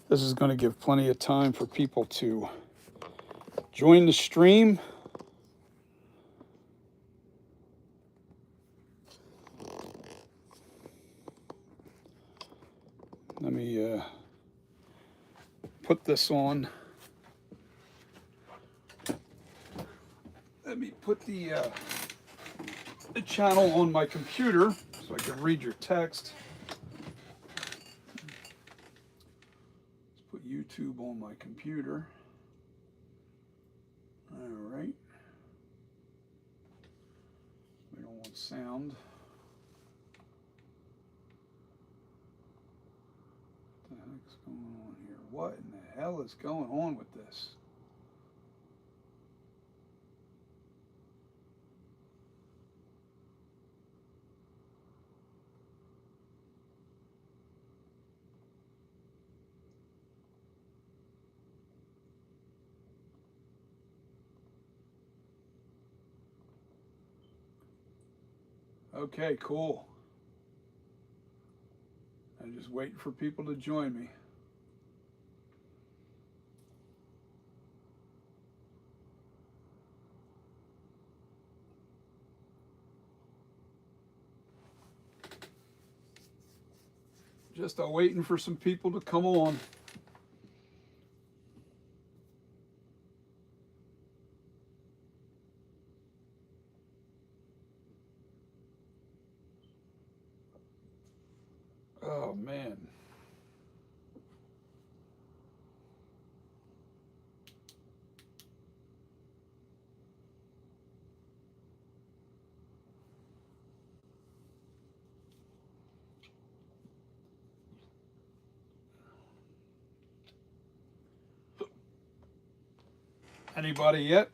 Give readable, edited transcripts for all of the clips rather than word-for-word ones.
This is going to give plenty of time for people to join the stream. Let me put this on. Let me put the channel on my computer so I can read your text. Let's put YouTube on my computer. All right. We don't want sound. What the heck's going on here? What in the hell is going on with this? Okay, cool. I'm just waiting for people to join me. Just waiting for some people to come on. Oh, man. Anybody yet?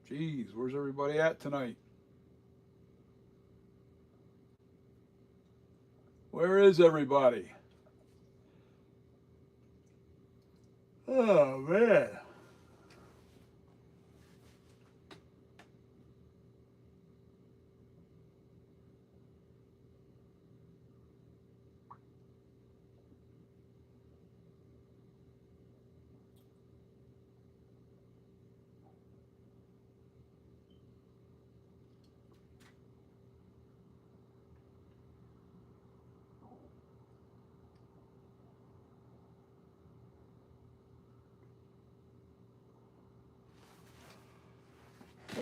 Jeez, where's everybody at tonight? Where is everybody? Oh, man.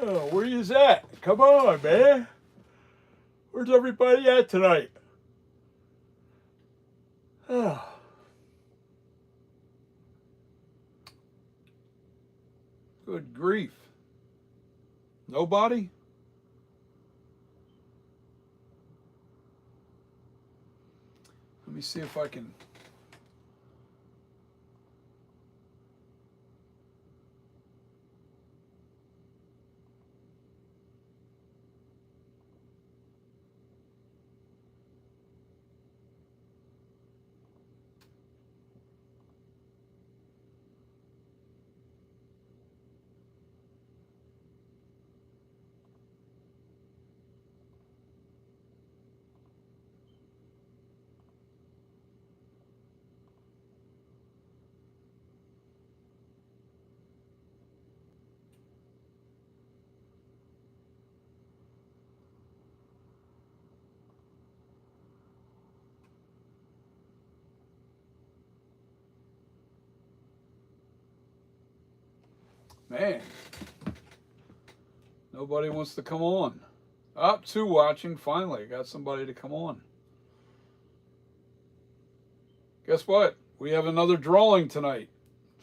Oh, where you at? Come on, man. Where's everybody at tonight? Oh. Good grief. Nobody? Let me see if I can. Man. Nobody wants to come on. Up to watching. Finally, got somebody to come on. Guess what? We have another drawing tonight.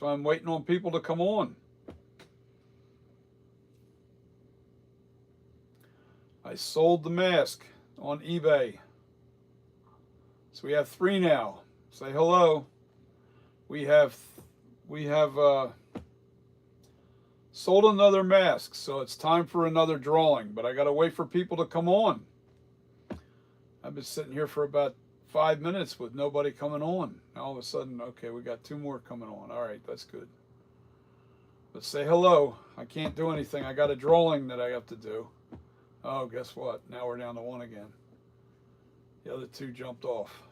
So I'm waiting on people to come on. I sold the mask on eBay. So we have 3 now. Say hello. We have sold another mask, so it's time for another drawing. But I got to wait for people to come on. I've been sitting here for about 5 minutes with nobody coming on. All of a sudden, okay, we got 2 more coming on. All right, that's good. But say hello. I can't do anything. I got a drawing that I have to do. Oh, guess what? Now we're down to one again. The other two jumped off.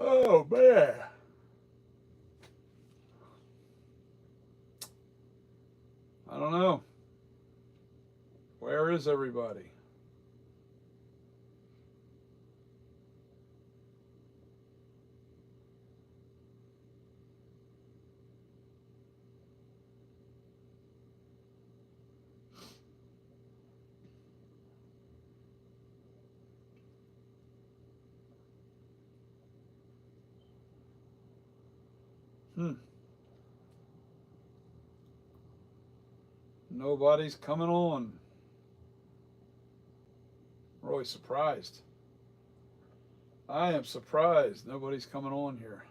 Oh, man. I don't know. Where is everybody? Hmm. Nobody's coming on. I'm really surprised. I am surprised nobody's coming on here.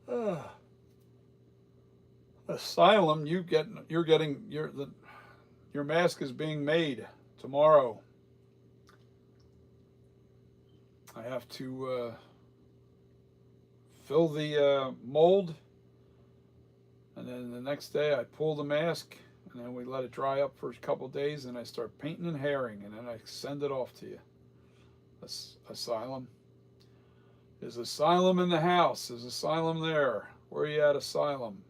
Uh, Asylum, your mask is being made tomorrow. I have to fill the mold, and then the next day I pull the mask, and then we let it dry up for a couple days, and I start painting and herring, and then I send it off to you. Asylum. Is Asylum in the house? Is Asylum there? Where are you at, Asylum?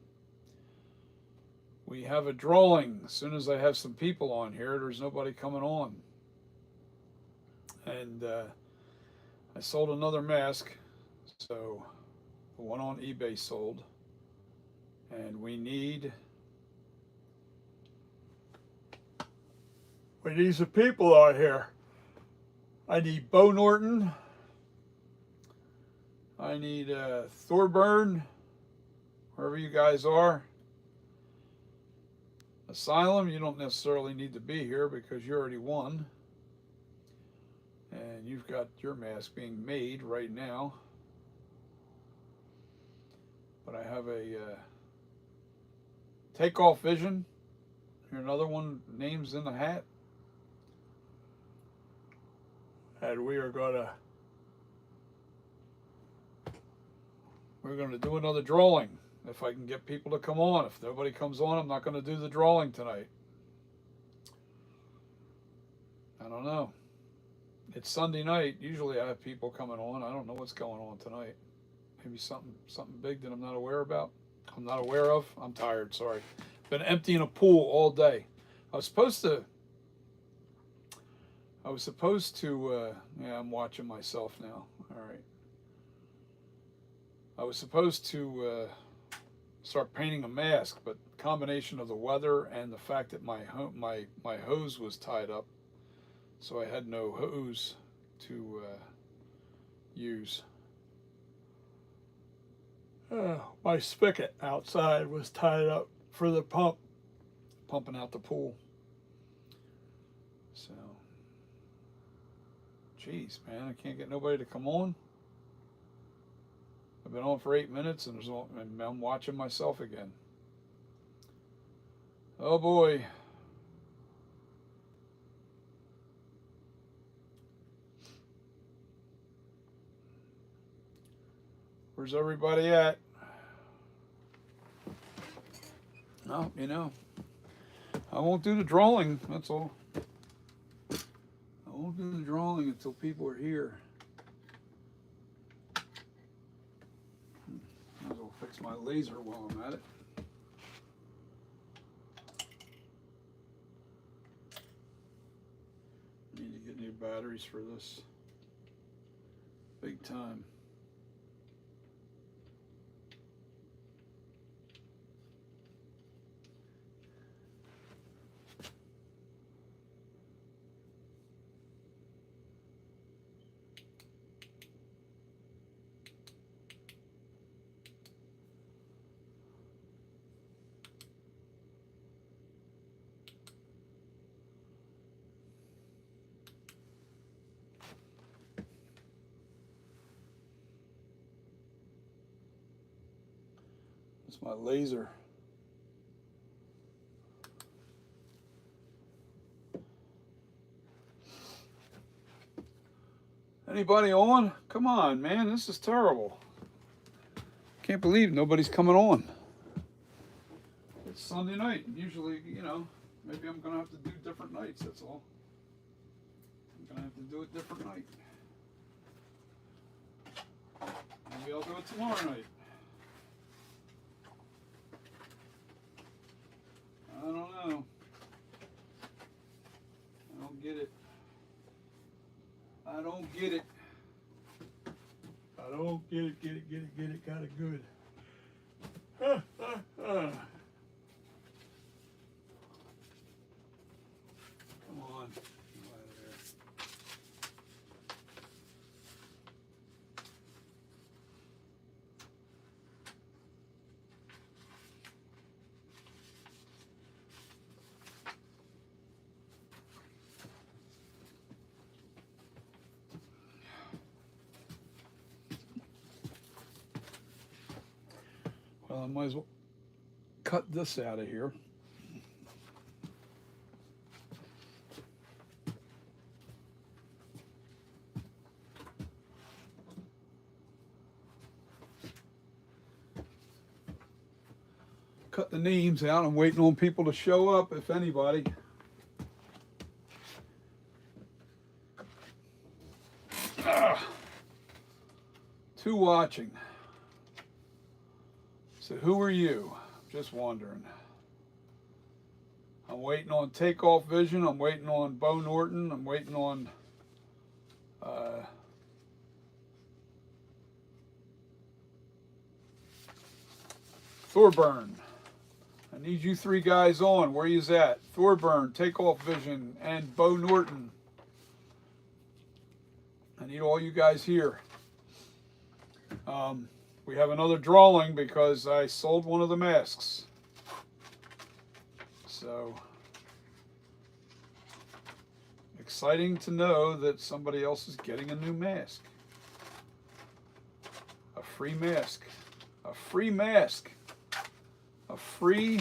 We have a drawing. As soon as I have some people on here, there's nobody coming on. And I sold another mask, so the one on eBay sold. And we need some people out here. I need Bo Norton. I need Thorburn, wherever you guys are. Asylum, you don't necessarily need to be here because you already won. And you've got your mask being made right now. But I have a Takeoff Vision. Here another one, names in the hat. And we're gonna do another drawing if I can get people to come on. If nobody comes on, I'm not going to do the drawing tonight. I don't know. It's Sunday night. Usually I have people coming on. I don't know what's going on tonight. Maybe something big that I'm not aware about. I'm not aware of. I'm tired. Sorry. Been emptying a pool all day. I was supposed to. Yeah, I'm watching myself now. All right. I was supposed to start painting a mask, but combination of the weather and the fact that my hose was tied up, so I had no hose to use. My spigot outside was tied up for the pumping out the pool. So, geez, man, I can't get nobody to come on. I've been on for 8 minutes and I'm watching myself again. Oh boy. Where's everybody at? Oh, I won't do the drawing, that's all. I won't do the drawing until people are here. Might as well fix my laser while I'm at it. Need to get new batteries for this. Big time. It's my laser. Anybody on? Come on, man. This is terrible. Can't believe nobody's coming on. It's Sunday night. Usually, you know, maybe I'm going to have to do different nights, that's all. I'm going to have to do it different night. Maybe I'll do it tomorrow night. I don't know. I don't get it. I don't get it. I don't get it, get it kind of good. Come on. Well, I might as well cut this out of here. Cut the names out. I'm waiting on people to show up, if anybody. Two watching. So who are you? Just wondering. I'm waiting on Takeoff Vision. I'm waiting on Bo Norton. I'm waiting on Thorburn. I need you three guys on. Where you at? Thorburn, Takeoff Vision, and Bo Norton. I need all you guys here. We have another drawing because I sold one of the masks. So, exciting to know that somebody else is getting a new mask. A free mask. A free mask. A free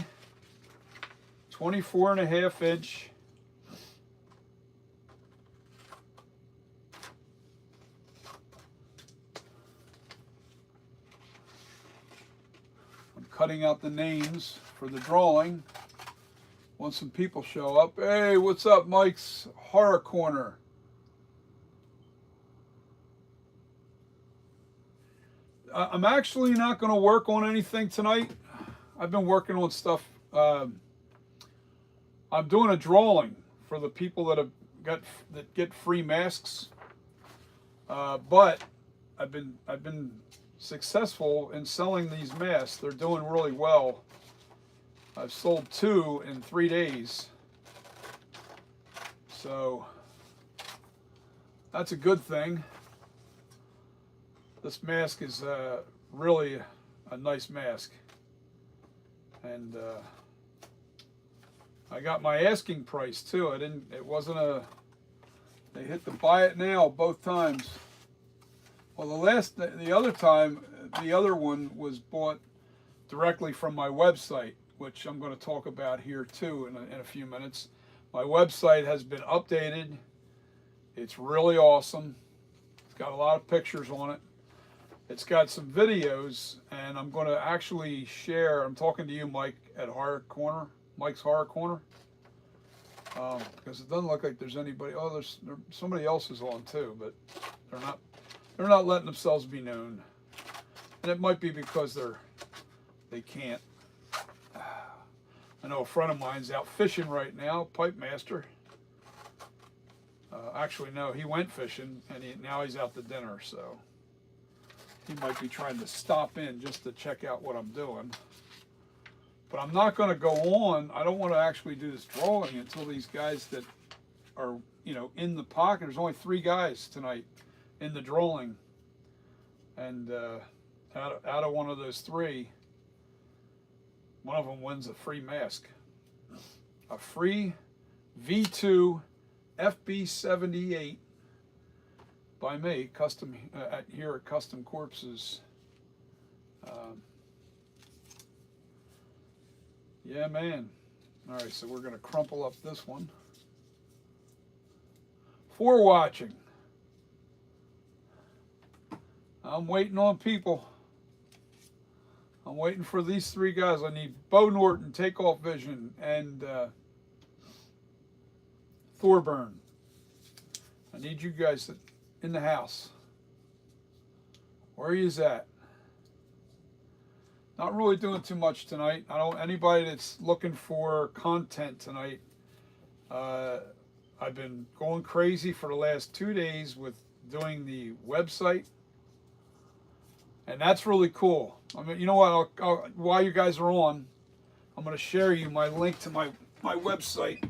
24.5-inch cutting out the names for the drawing. Once some people show up. Hey, what's up, Mike's Horror Corner? I'm actually not going to work on anything tonight. I've been working on stuff. I'm doing a drawing for the people that get free masks. But I've been successful in selling these masks. They're doing really well. I've sold 2 in 3 days. So that's a good thing. This mask is really a nice mask. And I got my asking price too. It wasn't they hit the buy it now both times. Well, the other one was bought directly from my website, which I'm going to talk about here too in a few minutes. My website has been updated. It's really awesome. It's got a lot of pictures on it. It's got some videos, and I'm going to actually share. I'm talking to you, Mike, at Mike's Horror Corner, because it doesn't look like there's anybody. Oh, there's somebody else is on too, but they're not letting themselves be known, and it might be because they can't. I know a friend of mine's out fishing right now, Pipe Master. Actually, no, he went fishing, and now he's out to dinner, so he might be trying to stop in just to check out what I'm doing. But I'm not going to go on. I don't want to actually do this drawing until these guys that are, in the pocket. There's only 3 guys tonight in the drawing, and out of one of those 3, one of them wins a free mask, a free V2 FB78 by me, here at Custom Corpses. Yeah, man. All right, so we're going to crumple up this one. For watching. I'm waiting on people. I'm waiting for these three guys. I need Bo Norton, Takeoff Vision, and Thorburn. I need you guys in the house. Where are you at? Not really doing too much tonight. I don't. Anybody that's looking for content tonight. I've been going crazy for the last 2 days with doing the website, and that's really cool. I mean, you know what? While you guys are on, I'm going to share you my link to my website,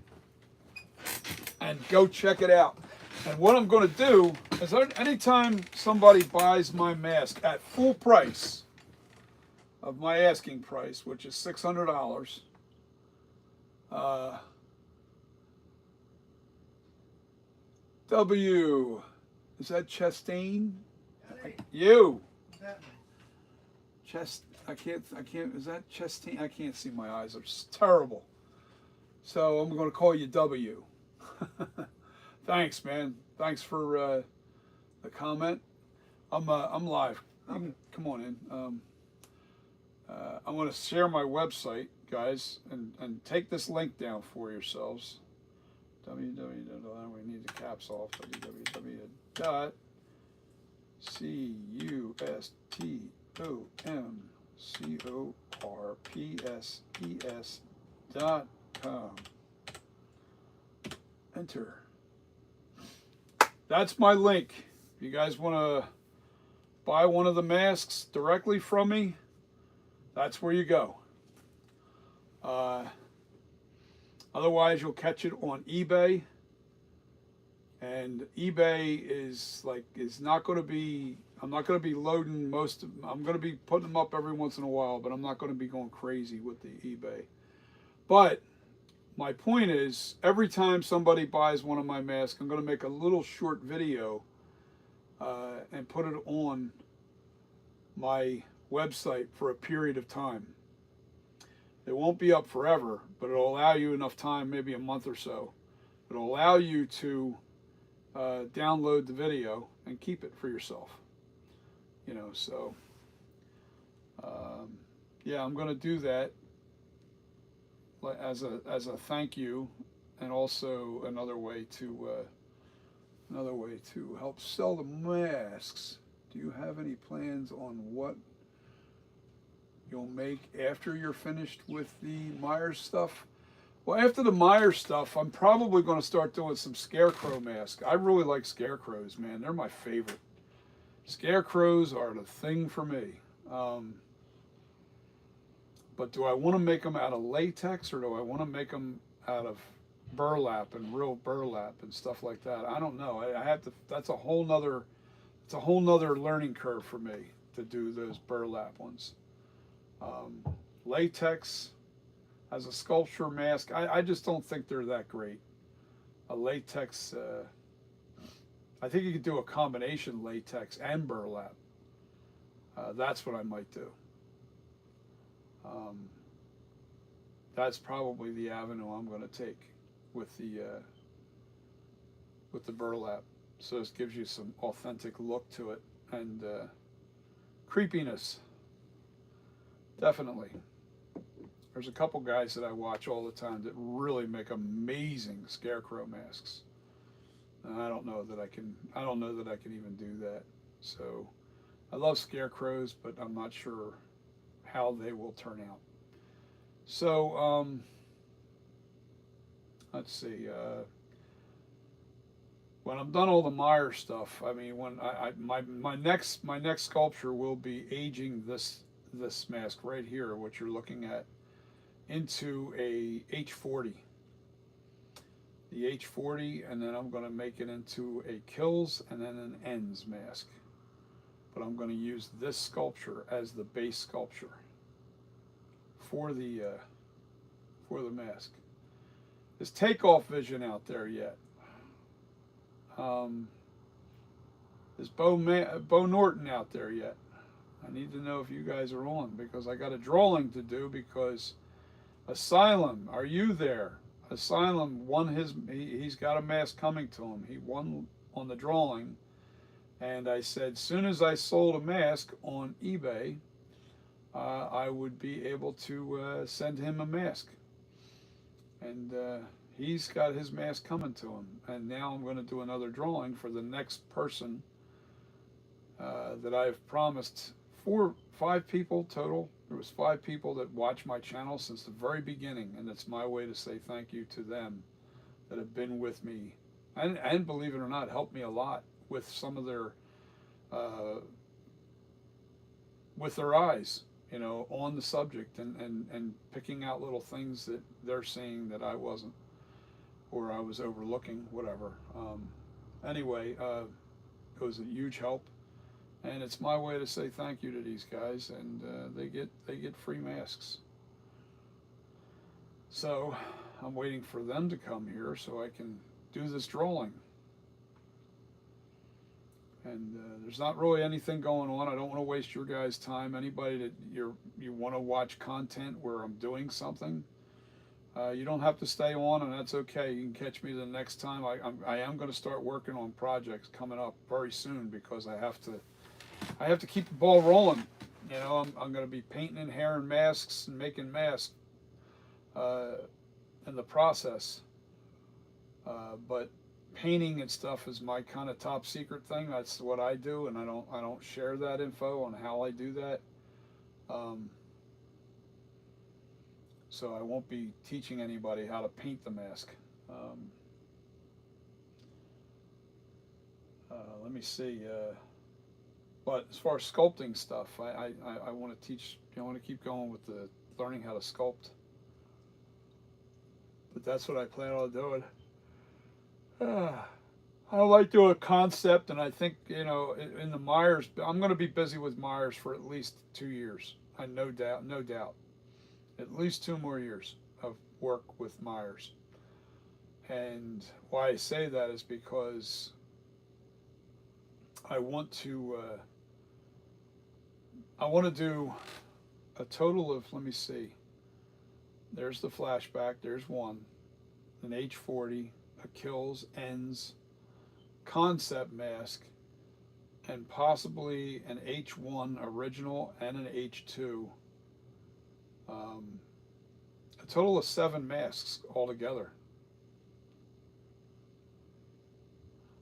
and go check it out. And what I'm going to do is, anytime somebody buys my mask at full price of my asking price, which is $600, W, is that Chastain? You. I can't, is that Chastain? I can't see, my eyes are terrible. So I'm going to call you W. Thanks, man. Thanks for the comment. I'm live. Come on in. I'm going to share my website, guys, and take this link down for yourselves. We need the caps off. www.customcorpses.com. Enter. That's my link. If you guys want to buy one of the masks directly from me, that's where you go. Otherwise, you'll catch it on eBay, and eBay is not going to be. I'm not going to be loading most of. I'm going to be putting them up every once in a while, but I'm not going to be going crazy with the eBay. But my point is, every time somebody buys one of my masks, I'm going to make a little short video and put it on my website for a period of time. It won't be up forever, but it'll allow you enough time, maybe a month or so. It'll allow you to download the video and keep it for yourself. You know, so yeah, I'm going to do that as a thank you, and also another way to help sell the masks. Do you have any plans on what you'll make after you're finished with the Myers stuff? Well, after the Myers stuff, I'm probably going to start doing some scarecrow masks. I really like scarecrows, man. They're my favorite. Scarecrows are the thing for me. But do I want to make them out of latex, or do I want to make them out of burlap and real burlap and stuff like that? I don't know. I have to. That's a whole nother. It's a whole nother learning curve for me to do those burlap ones. Latex as a sculpture mask, I just don't think they're that great. A latex, I think you could do a combination latex and burlap. That's what I might do. That's probably the avenue I'm going to take with the burlap. So this gives you some authentic look to it, and creepiness. Definitely. There's a couple guys that I watch all the time that really make amazing scarecrow masks. And I don't know that I can even do that. So I love scarecrows, but I'm not sure how they will turn out. So let's see. When I'm done all the Meyer stuff, I mean, when my next sculpture will be aging this mask right here, what you're looking at, into a H40. The H40, and then I'm going to make it into a Kills and then an Ends mask. But I'm going to use this sculpture as the base sculpture for the mask. Is Takeoff Vision out there yet? Is Bo Norton out there yet? I need to know if you guys are on, because I got a drawing to do, because Asylum, are you there? Asylum won he's got a mask coming to him. He won on the drawing. And I said, soon as I sold a mask on eBay, I would be able to send him a mask. And he's got his mask coming to him. And now I'm going to do another drawing for the next person that I've promised. 5 people total. There was 5 people that watch my channel since the very beginning, and it's my way to say thank you to them that have been with me, and believe it or not, helped me a lot with some of their with their eyes, you know, on the subject, and picking out little things that they're seeing that I wasn't, or I was overlooking, whatever. Anyway, it was a huge help. And it's my way to say thank you to these guys, and they get free masks. So I'm waiting for them to come here so I can do this drawing. And there's not really anything going on. I don't want to waste your guys' time. Anybody that you want to watch content where I'm doing something, you don't have to stay on, and that's okay. You can catch me the next time. I am going to start working on projects coming up very soon because I have to keep the ball rolling. You know, I'm going to be painting and hairing masks and making masks in the process. But painting and stuff is my kind of top secret thing. That's what I do, and I don't share that info on how I do that. So I won't be teaching anybody how to paint the mask. Let me see. But as far as sculpting stuff, I want to teach. I want to keep going with the learning how to sculpt. But that's what I plan on doing. I like doing a concept, and I think, you know, in the Myers, I'm going to be busy with Myers for at least 2 years. No doubt, at least 2 more years of work with Myers. And why I say that is because I want to do a total of, let me see, there's the flashback, there's one, an H40, a kills, ends, concept mask, and possibly an H1 original and an H2. A total of 7 masks altogether.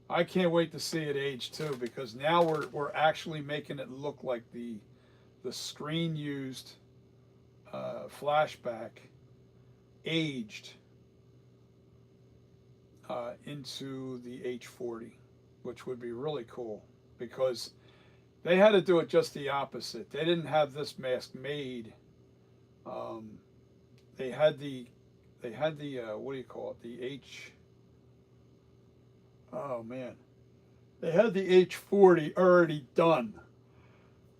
I can't wait to see it age too, because now we're actually making it look like the screen used flashback aged into the H40, which would be really cool, because they had to do it just the opposite. They didn't have this mask made. They had the what do you call it? The H. Oh man, they had the H40 already done.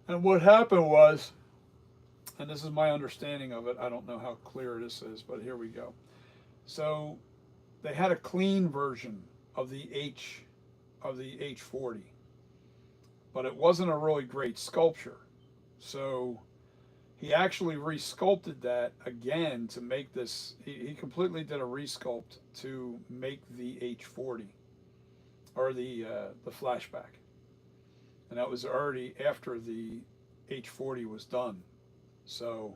And what happened was, and this is my understanding of it, I don't know how clear this is, but here we go. So they had a clean version of the H40, but it wasn't a really great sculpture. So he actually resculpted that again to make this. He completely did a resculpt to make the H40, or the flashback, and that was already after the H40 was done. So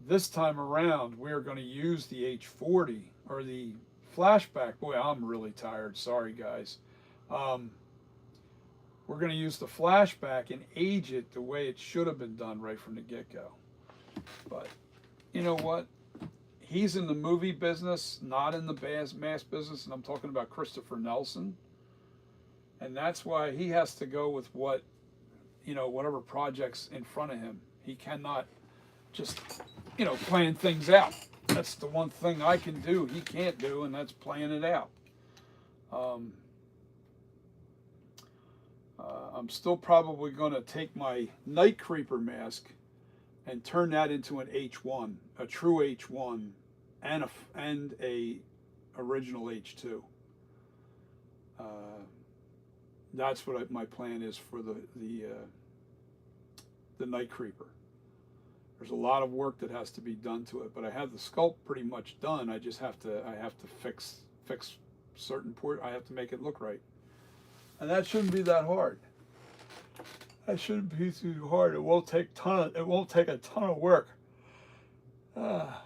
this time around, we are going to use the H40 or the flashback. Boy, I'm really tired. Sorry, guys. We're going to use the flashback and age it the way it should have been done right from the get-go. But you know what? He's in the movie business, not in the mass business, and I'm talking about Christopher Nelson. And that's why he has to go with what, you know, whatever project's in front of him. He cannot just, you know, plan things out. That's the one thing I can do, he can't do, and that's playing it out. I'm still probably going to take my Night Creeper mask and turn that into an H1, a true H1, and a original H2. That's what my plan is for the Night Creeper. There's a lot of work that has to be done to it, but I have the sculpt pretty much done. I just have to fix certain port. I have to make it look right, and that shouldn't be that hard. That shouldn't be too hard. It won't take a ton of work. Ah.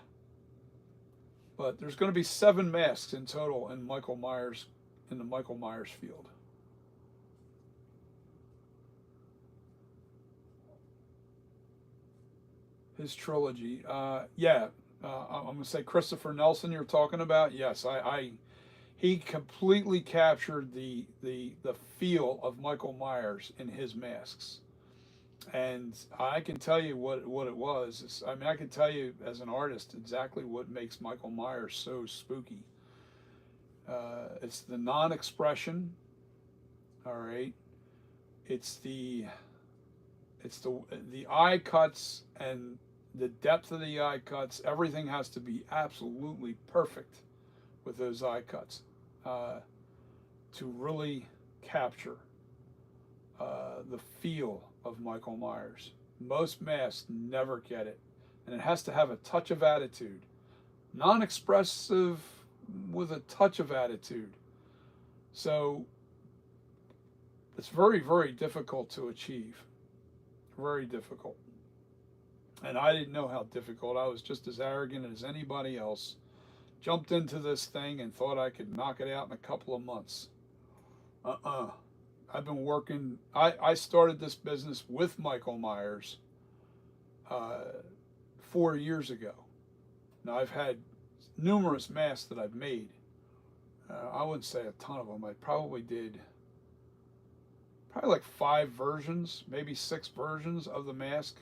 But there's going to be 7 masks in total in Michael Myers, in the Michael Myers field. His trilogy. Yeah, I'm going to say Christopher Nelson you're talking about. Yes, he completely captured the feel of Michael Myers in his masks. And I can tell you what it was. I mean, I can tell you as an artist exactly what makes Michael Myers so spooky. It's the non-expression. All right. It's the eye cuts and the depth of the eye cuts. Everything has to be absolutely perfect with those eye cuts to really capture the feel of Michael Myers. Most masks never get it, and it has to have a touch of attitude, non-expressive with a touch of attitude. So it's very, very difficult to achieve. Very difficult. And I didn't know how difficult. I was just as arrogant as anybody else. Jumped into this thing and thought I could knock it out in a couple of months. I've been working. I started this business with Michael Myers 4 years ago. Now I've had numerous masks that I've made. I wouldn't say a ton of them. I probably did like 5 versions, maybe 6 versions of the mask.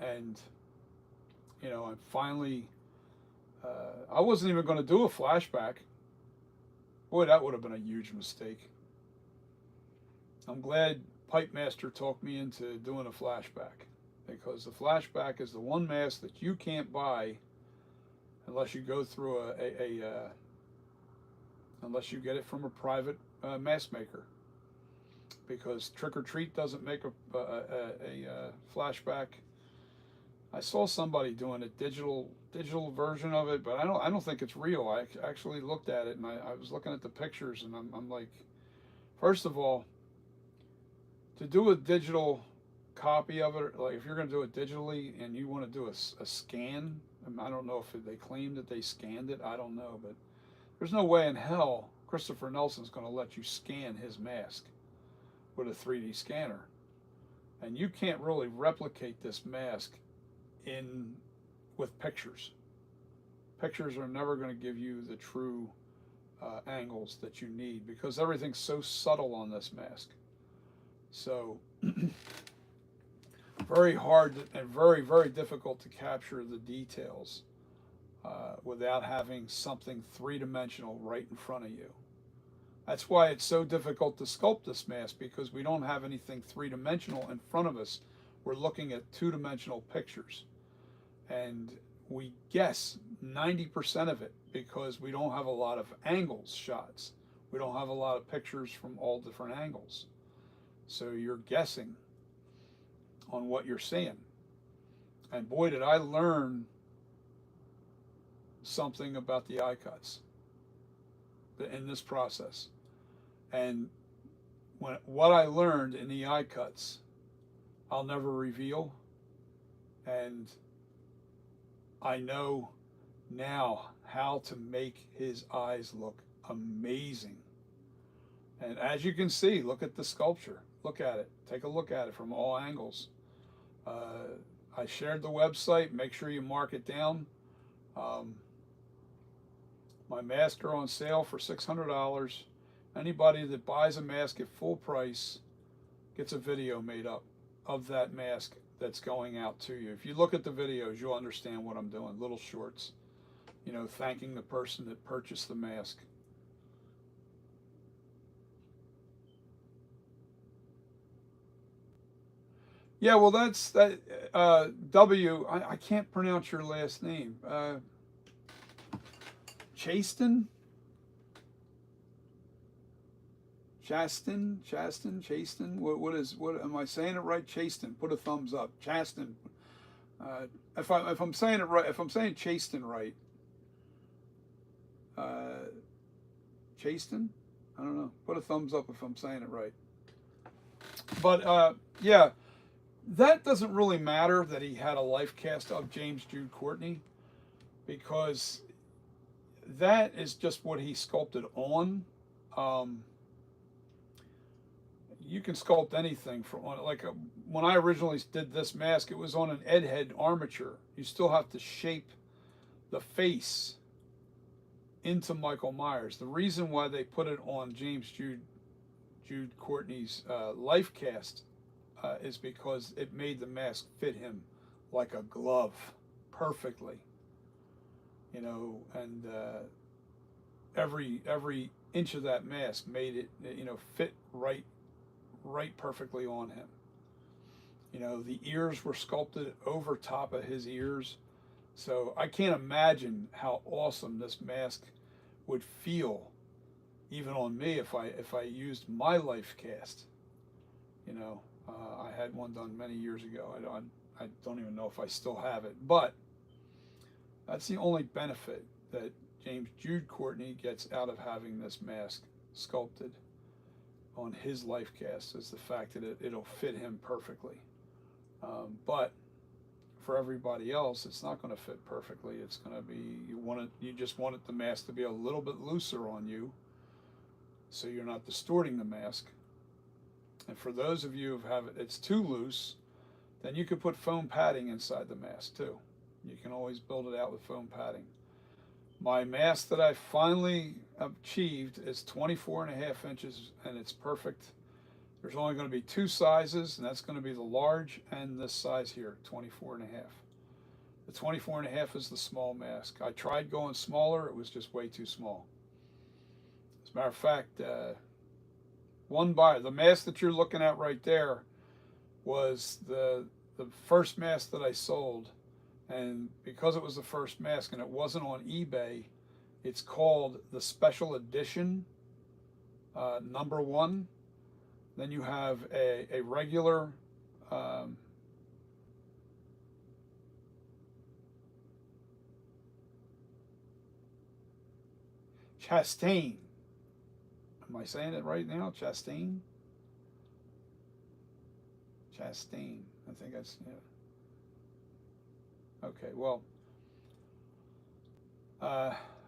And you know, I'm finally. I wasn't even going to do a flashback. Boy, that would have been a huge mistake. I'm glad Pipe Master talked me into doing a flashback, because the flashback is the one mask that you can't buy unless you go through unless you get it from a private mask maker, because Trick or Treat doesn't make a flashback. I saw somebody doing a digital version of it, but I don't think it's real. I actually looked at it, and I was looking at the pictures, and I'm like, first of all, to do a digital copy of it, like if you're going to do it digitally and you want to do a scan, I don't know if they claim that they scanned it. I don't know, but there's no way in hell Christopher Nelson's going to let you scan his mask with a 3D scanner, and you can't really replicate this mask with pictures. Pictures are never going to give you the true angles that you need, because everything's so subtle on this mask. So very hard and very, very difficult to capture the details without having something 3-dimensional right in front of you. That's why it's so difficult to sculpt this mask, because we don't have anything 3-dimensional in front of us. We're looking at 2-dimensional pictures, and we guess 90% of it because we don't have a lot of angles shots. We don't have a lot of pictures from all different angles. So you're guessing on what you're seeing. And boy, did I learn something about the eye cuts in this process. And what I learned in the eye cuts, I'll never reveal. And I know now how to make his eyes look amazing. And as you can see, look at the sculpture. Look at it. Take a look at it from all angles. I shared the website. Make sure you mark it down. My masks are on sale for $600. Anybody that buys a mask at full price gets a video made up of that mask that's going out to you. If you look at the videos, you'll understand what I'm doing. Little shorts, you know, thanking the person that purchased the mask. Yeah, well, that's that. I can't pronounce your last name. Chaston? Chaston? What am I saying it right? Chaston. Put a thumbs up. Chaston. If I'm saying it right, if I'm saying Chasten right, uh, Chasten, I don't know. Put a thumbs up if I'm saying it right. But yeah, that doesn't really matter that he had a life cast of James Jude Courtney, because that is just what he sculpted on. Um, you can sculpt anything from like when I originally did this mask, it was on an Ed head armature. You still have to shape the face into Michael Myers. The reason why they put it on Jude Courtney's life cast is because it made the mask fit him like a glove perfectly. You know, and every inch of that mask made it, you know, fit right perfectly on him. You know, the ears were sculpted over top of his ears. So I can't imagine how awesome this mask would feel even on me if I used my life cast. You know, I had one done many years ago. I don't even know if I still have it, but that's the only benefit that James Jude Courtney gets out of having this mask sculpted on his life cast, is the fact that it'll fit him perfectly. But for everybody else, it's not going to fit perfectly. It's going to be, you just want the mask to be a little bit looser on you, so you're not distorting the mask. And for those of you who have it's too loose, then you could put foam padding inside the mask too. You can always build it out with foam padding. My mask that I finally achieved is 24.5 inches, and it's perfect. There's only going to be two sizes, and that's going to be the large and this size here, 24.5. The 24.5 is the small mask. I tried going smaller, it was just way too small. As a matter of fact, one buyer, the mask that you're looking at right there, was the first mask that I sold. And because it was the first mask and it wasn't on eBay, it's called the Special Edition #1. Then you have a regular Chastain. Am I saying it right now? Chastain? Chastain. I think that's, yeah. Okay, well,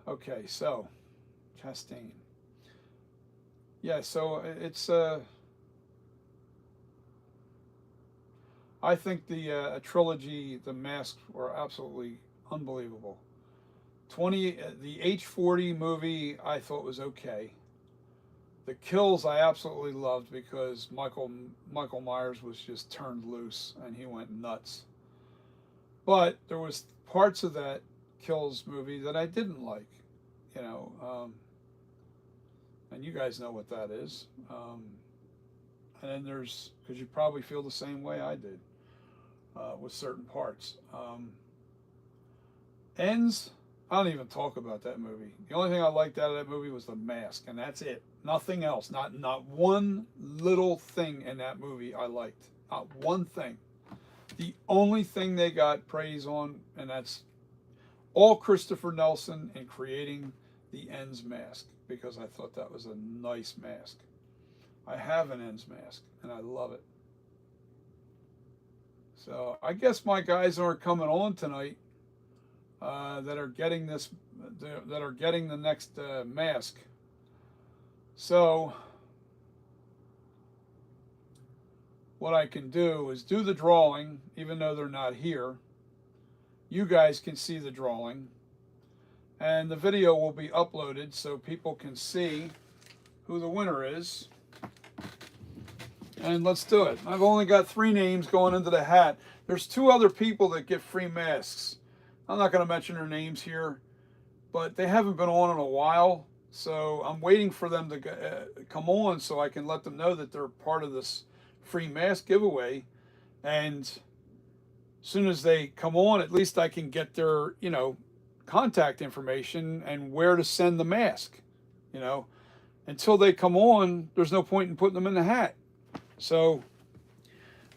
okay, so Chastain. Yeah, so it's I think the trilogy, the masks were absolutely unbelievable. The H40 movie I thought was okay. The kills I absolutely loved because Michael Myers was just turned loose and he went nuts. But there was parts of that Kills movie that I didn't like, you know, and you guys know what that is. And then there's, because you probably feel the same way I did with certain parts. Ends, I don't even talk about that movie. The only thing I liked out of that movie was the mask, and that's it. Nothing else. Not one little thing in that movie I liked. Not one thing. The only thing they got praise on, and that's all Christopher Nelson in creating the Ends mask, because I thought that was a nice mask. I have an Ends mask, and I love it. So I guess my guys aren't coming on tonight that are getting this, that are getting the next mask. So what I can do is do the drawing, even though they're not here. You guys can see the drawing, and the video will be uploaded so people can see who the winner is. And let's do it. I've only got 3 names going into the hat. There's 2 other people that get free masks. I'm not going to mention their names here, but they haven't been on in a while, so I'm waiting for them to come on so I can let them know that they're part of this free mask giveaway. And as soon as they come on, at least I can get their, you know, contact information and where to send the mask. You know, until they come on, there's no point in putting them in the hat. So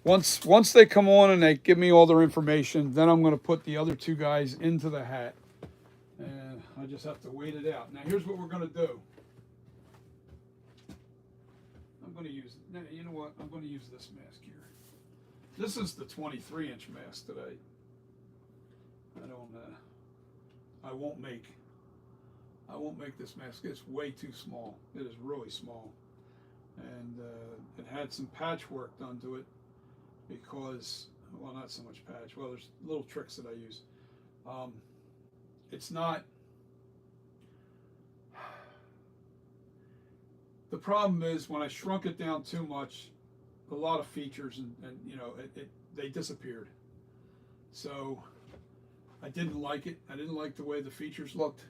Once they come on and they give me all their information, then I'm going to put the other two guys into the hat. And I just have to wait it out. Now here's what we're going to do. I'm going to use, you know what, I'm going to use this mask here. This is the 23-inch mask that I won't make. I won't make this mask. It's way too small. It is really small. And it had some patchwork done to it because, well, not so much patch. Well, there's little tricks that I use. It's not, the problem is when I shrunk it down too much, a lot of features and you know, they disappeared. So I didn't like it. I didn't like the way the features looked.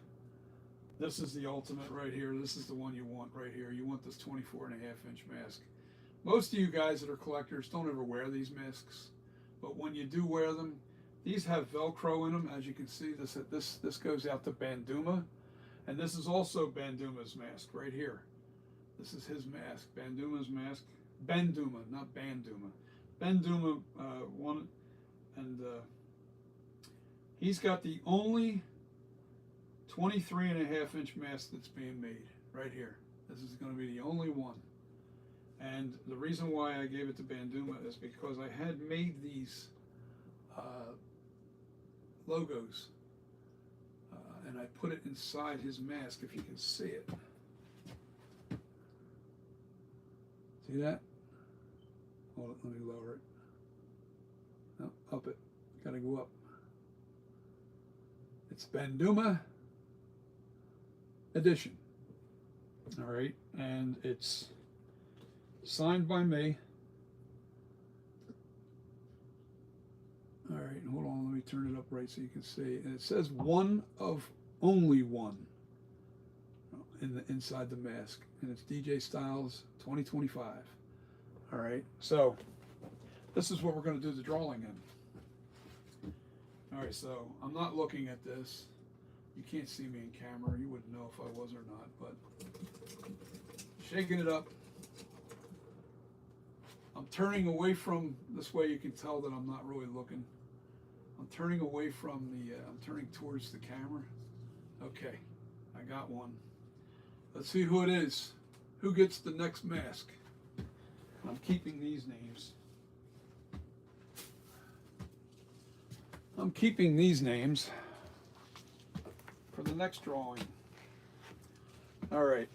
This is the ultimate right here. This is the one you want right here. You want this 24.5-inch mask. Most of you guys that are collectors don't ever wear these masks, but when you do wear them, these have Velcro in them. As you can see, this goes out to Banduma, and this is also Banduma's mask right here. This is his mask, Banduma's mask. Banduma, not Banduma. Banduma one, and he's got the only 23.5-inch mask that's being made right here. This is going to be the only one. And the reason why I gave it to Banduma is because I had made these logos and I put it inside his mask, if you can see it. See that? Hold it, let me lower it. No, up it. Gotta go up. It's Banduma edition. All right, and it's signed by me. All right, hold on, let me turn it up right so you can see. And it says one of only one in the inside the mask, and it's DJ Styles 2025. All right, so this is what we're going to do the drawing in. All right, so I'm not looking at this. You can't see me in camera. You wouldn't know if I was or not, but shaking it up. I'm turning away from, this way you can tell that I'm not really looking. I'm turning away from the, I'm turning towards the camera. Okay, I got one. Let's see who it is. Who gets the next mask? I'm keeping these names. I'm keeping these names for the next drawing. All right,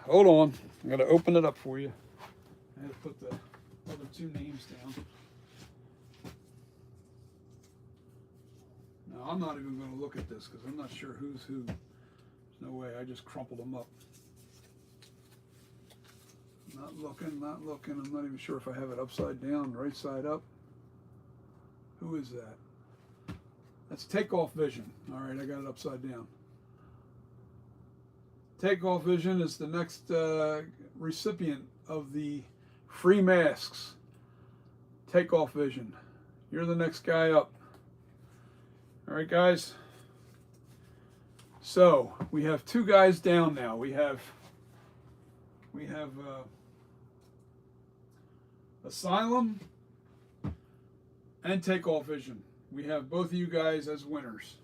hold on. I'm gonna open it up for you. I had to put the other two names down. Now, I'm not even gonna look at this because I'm not sure who's who. There's no way, I just crumpled them up. Not looking, not looking. I'm not even sure if I have it upside down, right side up. Who is that? That's Takeoff Vision. All right, I got it upside down. Takeoff Vision is the next recipient of the free masks. Takeoff Vision. You're the next guy up. All right, guys. So we have two guys down now. We have Asylum and Takeoff Vision. We have both of you guys as winners.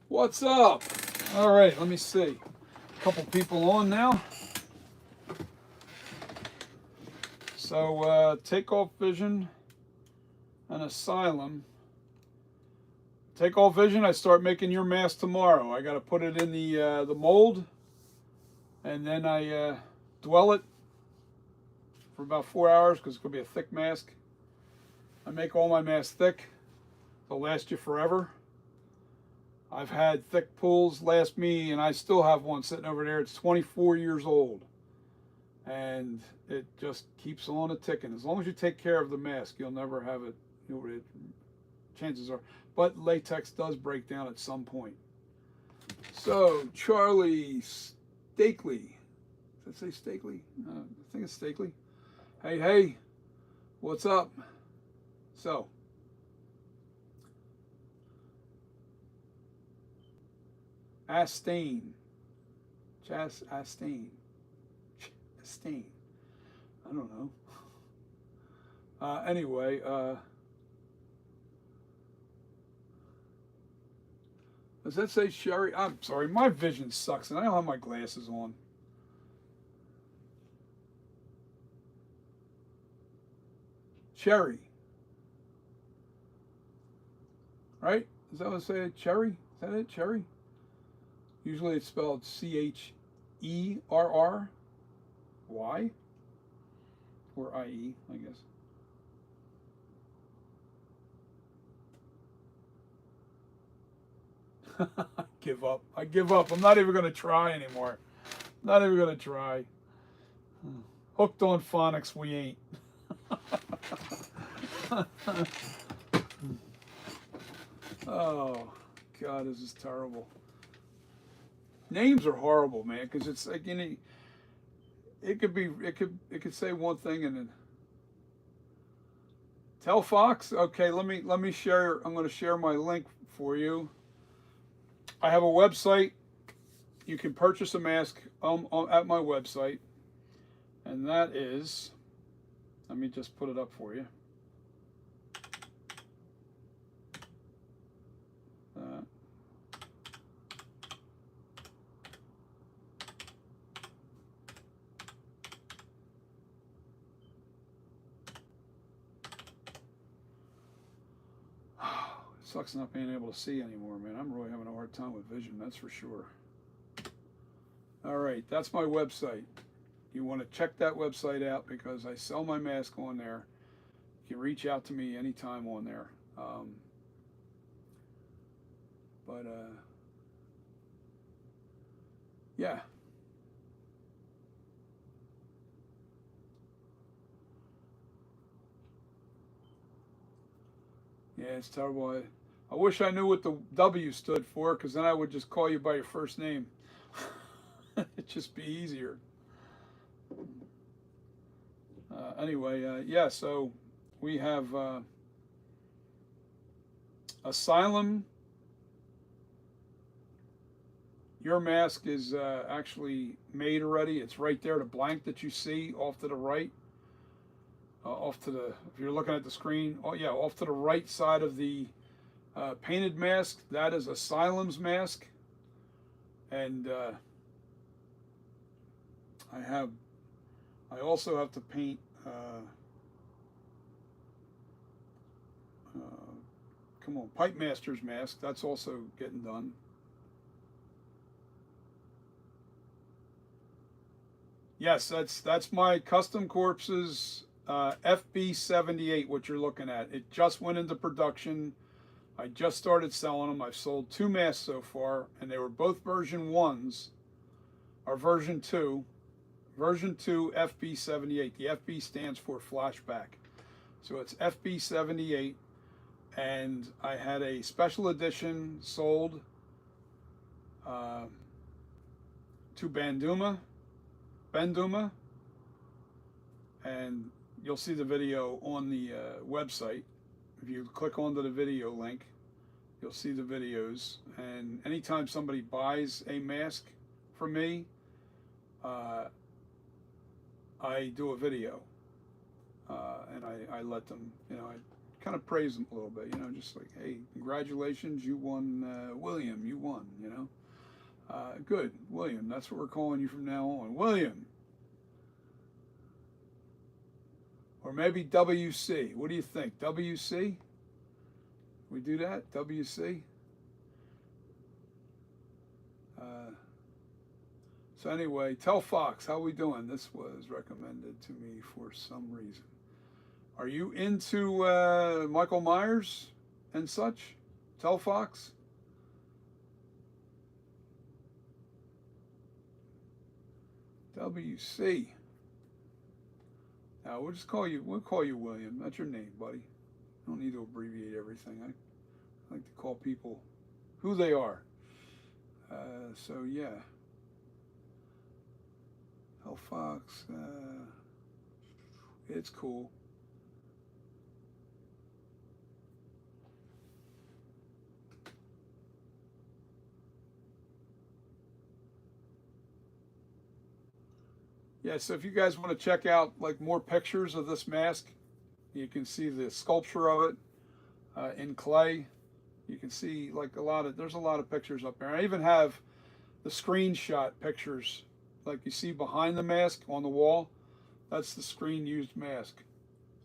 What's up? All right, let me see. A couple people on now. So Takeoff Vision and Asylum. Takeoff Vision, I start making your mask tomorrow. I got to put it in the mold, and then I dwell it for about 4 hours because it's going to be a thick mask. I make all my masks thick. They'll last you forever. I've had thick pulls last me, and I still have one sitting over there. It's 24 years old, and it just keeps on a ticking. As long as you take care of the mask, you'll never have it. Chances are, but latex does break down at some point. So Charlie Stakely, did I say Stakely? I think it's Stakely. Hey, what's up? So. Astain, Chastain. Chastain. I don't know. Anyway, does that say Sherry? I'm sorry, my vision sucks and I don't have my glasses on. Cherry. Right? Is that what it say? Cherry? Is that it? Cherry? Usually it's spelled Cherry. Or IE, I guess. I give up. I give up. I'm not even going to try anymore. Not even going to try. Hooked on phonics, we ain't. Oh, God, this is terrible. Names are horrible, man, because it's like, you know, it could say one thing and then tell Fox. Okay, let me share. I'm going to share my link for you. I have a website. You can purchase a mask at my website, and that is. Let me just put it up for you. Sucks not being able to see anymore, man. I'm really having a hard time with vision, that's for sure. All right, that's my website. You want to check that website out because I sell my mask on there. You can reach out to me anytime on there. Yeah. Yeah, it's terrible. I wish I knew what the W stood for, because then I would just call you by your first name. It'd just be easier. Anyway, yeah, so we have Asylum. Your mask is actually made already. It's right there, the blank that you see off to the right. Off to the, if you're looking at the screen, oh yeah, off to the right side of the painted mask, that is Asylum's mask. And I also have to paint come on, Pipe Master's mask. That's also getting done. Yes, that's my Custom Corpses FB78, what you're looking at. It just went into production. I just started selling them. I've sold 2 masks so far, and they were both version 1s, or version 2. Version 2 FB78. The FB stands for flashback. So it's FB78, and I had a special edition sold to Banduma, and you'll see the video on the website. If you click onto the video link, you'll see the videos. And anytime somebody buys a mask from me, I do a video, and I let them, you know, I kind of praise them a little bit, you know, just like, hey, congratulations, you won, William, you won, you know. Good, William, that's what we're calling you from now on, William. Or maybe WC. What do you think? WC? We do that? WC? So anyway, tell Fox, how we doing? This was recommended to me for some reason. Are you into Michael Myers and such? Tell Fox. WC. Now we'll call you William. That's your name, buddy. Don't need to abbreviate everything. I like to call people who they are. So yeah. Tell Fox. It's cool. Yeah, so if you guys want to check out like more pictures of this mask, you can see the sculpture of it in clay. You can see like there's a lot of pictures up there. I even have the screenshot pictures, like you see behind the mask on the wall. That's the screen used mask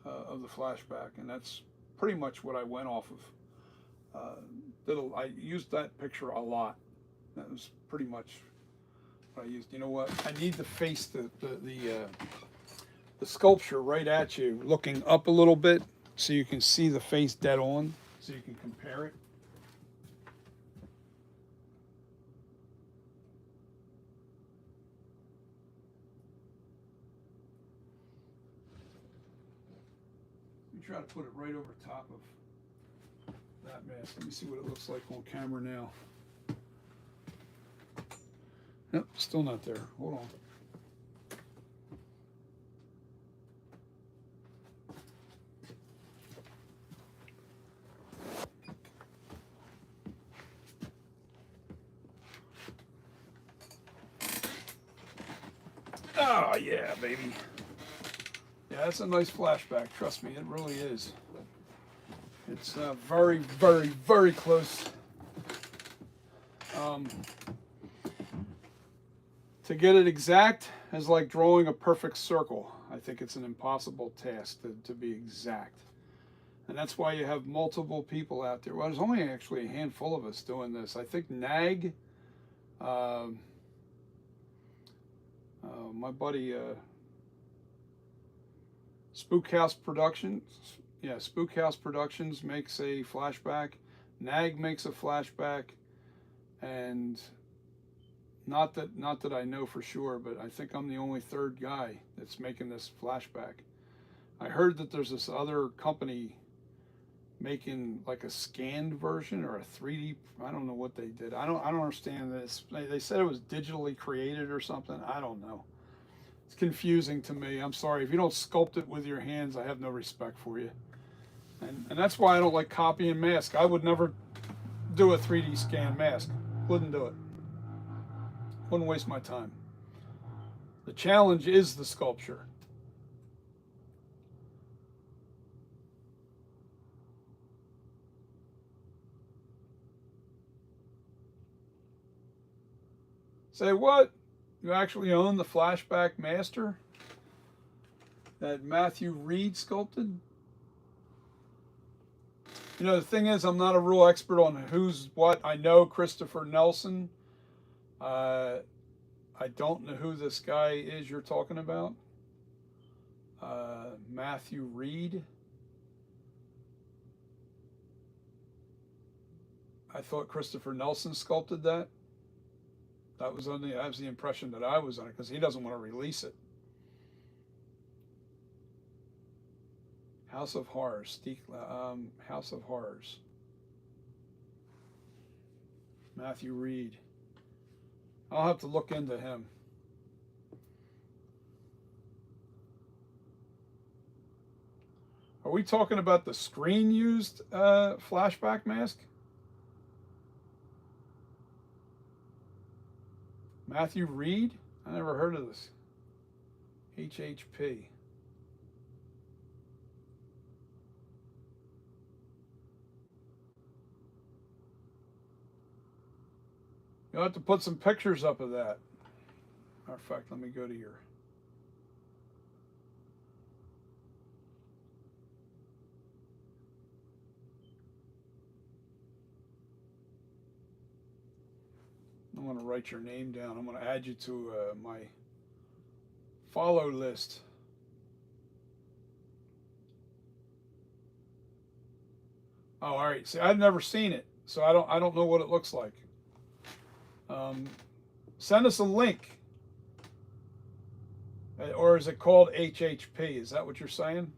of the flashback, and that's pretty much what I went off of. I used that picture a lot. That was pretty much what I used. You know what? I need to face the sculpture right at you, looking up a little bit, so you can see the face dead on, so you can compare it. Try to put it right over top of that mask. Let me see what it looks like on camera now. Nope, still not there. Hold on. Oh yeah, baby. Yeah, that's a nice flashback. Trust me, it really is. It's very, very, very close. To get it exact is like drawing a perfect circle. I think it's an impossible task to be exact. And that's why you have multiple people out there. Well, there's only actually a handful of us doing this. I think NAG, my buddy Spookhouse Productions, yeah, Spookhouse Productions makes a flashback. NAG makes a flashback, and not that I know for sure, but I think I'm the only third guy that's making this flashback. I heard that there's this other company making like a scanned version or a 3D. I don't know what they did. I don't understand this. They said it was digitally created or something. I don't know. It's confusing to me. I'm sorry. If you don't sculpt it with your hands, I have no respect for you. And that's why I don't like copying masks. I would never do a 3D scan mask. Wouldn't do it. Wouldn't waste my time. The challenge is the sculpture. Say what? You actually own the flashback master that Matthew Reed sculpted? You know, the thing is, I'm not a real expert on who's what. I know Christopher Nelson. I don't know who this guy is you're talking about. Matthew Reed. I thought Christopher Nelson sculpted that. That was the impression that I was under, because he doesn't want to release it. House of Horrors, House of Horrors. Matthew Reed. I'll have to look into him. Are we talking about the screen used flashback mask? Matthew Reed? I never heard of this. HHP. You'll have to put some pictures up of that. Matter of fact, let me go to your. I'm going to write your name down. I'm going to add you to my follow list. Oh, all right. See, I've never seen it, so I don't know what it looks like. Send us a link. Or is it called HHP? Is that what you're saying?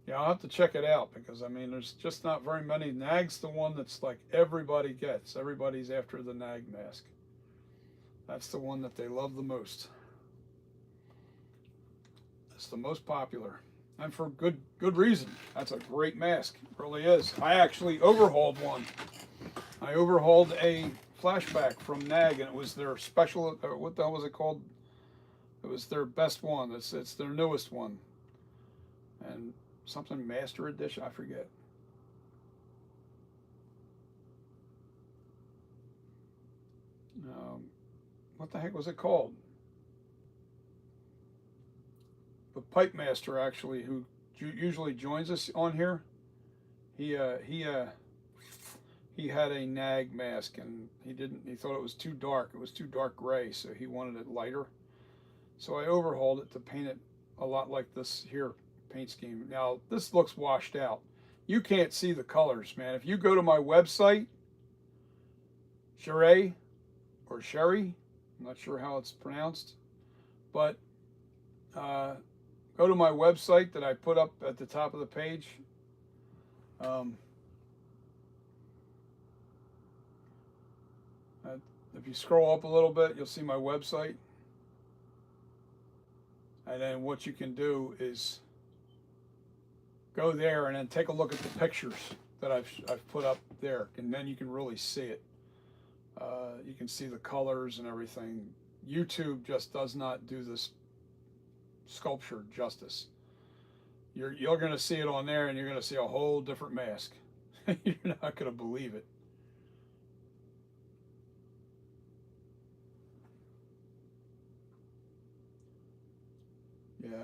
Yeah, I'll have to check it out, because I mean, there's just not very many. NAG's the one that's like everybody gets. Everybody's after the NAG mask. That's the one that they love the most. It's the most popular, and for good reason. That's a great mask, it really is. I actually overhauled one. I overhauled a flashback from NAG, and it was their special. What the hell was it called? It was their best one. It's their newest one, and something Master Edition. I forget. What the heck was it called? The Pipe Master, actually, who usually joins us on here. He uh, he uh, he had a NAG mask, and he didn't. He thought it was too dark. It was too dark gray, so he wanted it lighter. So I overhauled it to paint it a lot like this here paint scheme. Now this looks washed out. You can't see the colors, man. If you go to my website, Sherry or Sherry, I'm not sure how it's pronounced, but go to my website that I put up at the top of the page. If you scroll up a little bit, you'll see my website. And then what you can do is go there and then take a look at the pictures that I've put up there, and then you can really see it. You can see the colors and everything. YouTube just does not do this sculpture justice. You're going to see it on there, and you're going to see a whole different mask. You're not going to believe it. Yeah.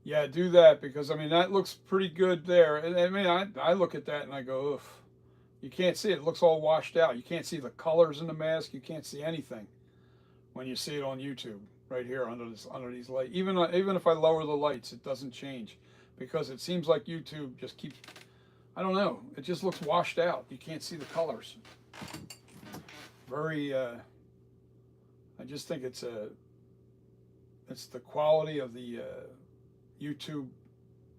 Yeah, do that, because I mean that looks pretty good there. And I mean I look at that and I go, oof. You can't see it. It looks all washed out. You can't see the colors in the mask. You can't see anything when you see it on YouTube right here under these lights. Even if I lower the lights, it doesn't change, because it seems like YouTube just keeps, I don't know, it just looks washed out. You can't see the colors. Very I just think it's the quality of the YouTube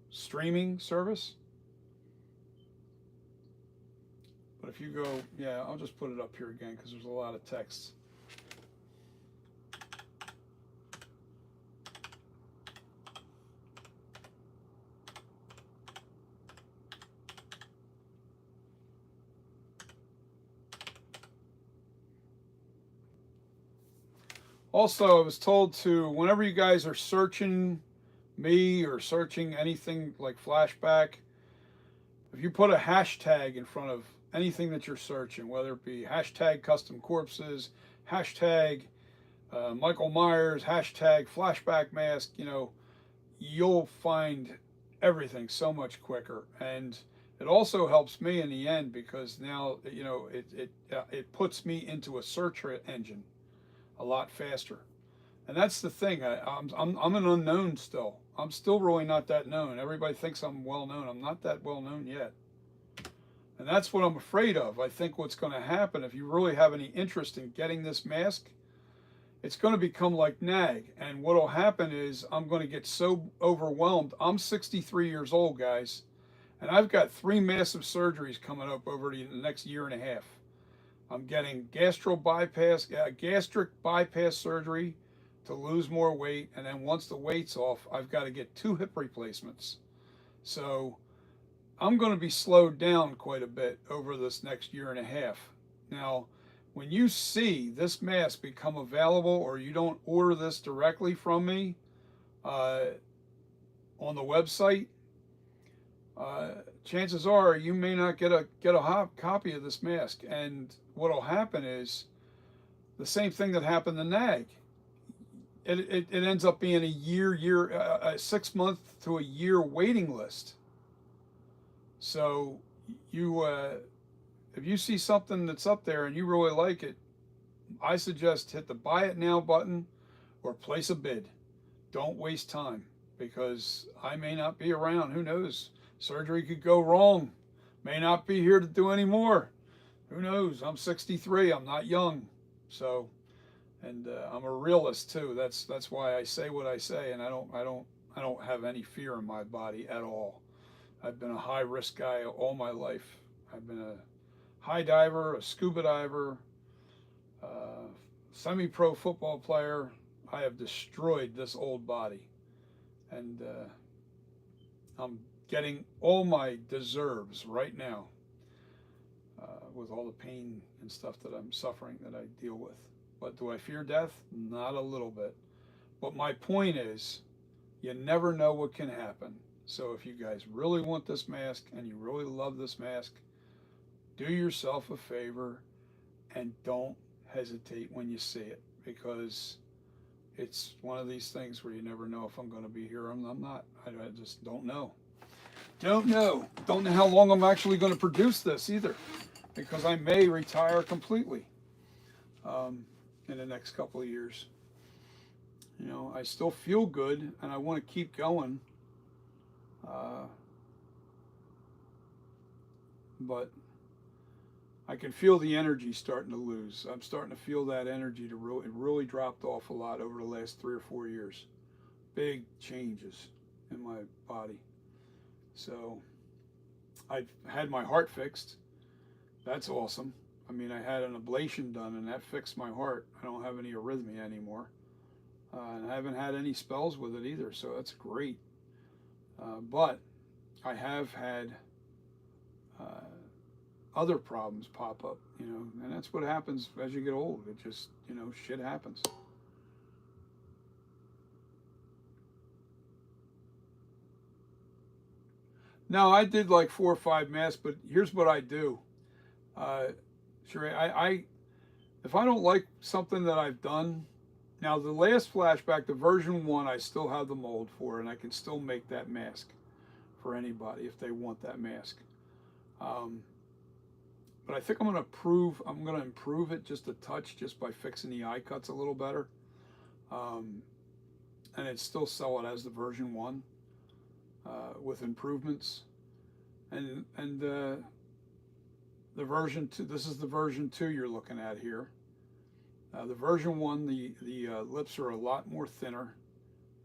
streaming service. But if you go, yeah, I'll just put it up here again because there's a lot of text. Also, I was told to, whenever you guys are searching me or searching anything like flashback, if you put a hashtag in front of anything that you're searching, whether it be hashtag custom corpses, hashtag Michael Myers, hashtag flashback mask, you'll find everything so much quicker. And it also helps me in the end, because now, it puts me into a search engine a lot faster. And that's the thing. I'm an unknown still. I'm still really not that known. Everybody thinks I'm well known. I'm not that well known yet. And that's what I'm afraid of. I think what's going to happen, if you really have any interest in getting this mask, it's going to become like NAG. And what will happen is I'm going to get so overwhelmed. I'm 63 years old, guys, and I've got 3 massive surgeries coming up over the next year and a half. I'm getting gastric bypass surgery to lose more weight, and then once the weight's off, I've got to get 2 hip replacements. So I'm going to be slowed down quite a bit over this next year and a half. Now, when you see this mask become available, or you don't order this directly from me on the website, chances are you may not get a copy of this mask. And what will happen is the same thing that happened to NAG. It ends up being a 6 month to a year waiting list. So if you see something that's up there and you really like it, I suggest hit the buy it now button or place a bid. Don't waste time, because I may not be around. Who knows? Surgery could go wrong. May not be here to do any more. Who knows? I'm 63. I'm not young. So, and I'm a realist too. That's why I say what I say, and I don't have any fear in my body at all. I've been a high risk guy all my life. I've been a high diver, a scuba diver, semi-pro football player. I have destroyed this old body, and I'm getting all my deserves right now with all the pain and stuff that I'm suffering that I deal with. But do I fear death? Not a little bit. But my point is, you never know what can happen. So if you guys really want this mask and you really love this mask, do yourself a favor and don't hesitate when you see it, because it's one of these things where you never know if I'm going to be here or I'm not. I just don't know. Don't know. Don't know how long I'm actually going to produce this either, because I may retire completely in the next couple of years. You know, I still feel good and I want to keep going. But I can feel the energy starting to lose. I'm starting to feel that energy it really dropped off a lot over the last 3 or 4 years. Big changes in my body. So I've had my heart fixed. That's awesome. I mean, I had an ablation done and that fixed my heart. I don't have any arrhythmia anymore. And I haven't had any spells with it either, so that's great. But I have had other problems pop up, you know, and that's what happens as you get old. It just, you know, shit happens. Now, I did like 4 or 5 masks, but here's what I do. Sure, if I don't like something that I've done, now the last flashback, the version 1, I still have the mold for, and I can still make that mask for anybody if they want that mask. But I think I'm going to improve it just a touch, just by fixing the eye cuts a little better. And I'd still sell it as the version 1 with improvements. And the version 2, this is the version 2 you're looking at here. The version 1, the lips are a lot more thinner.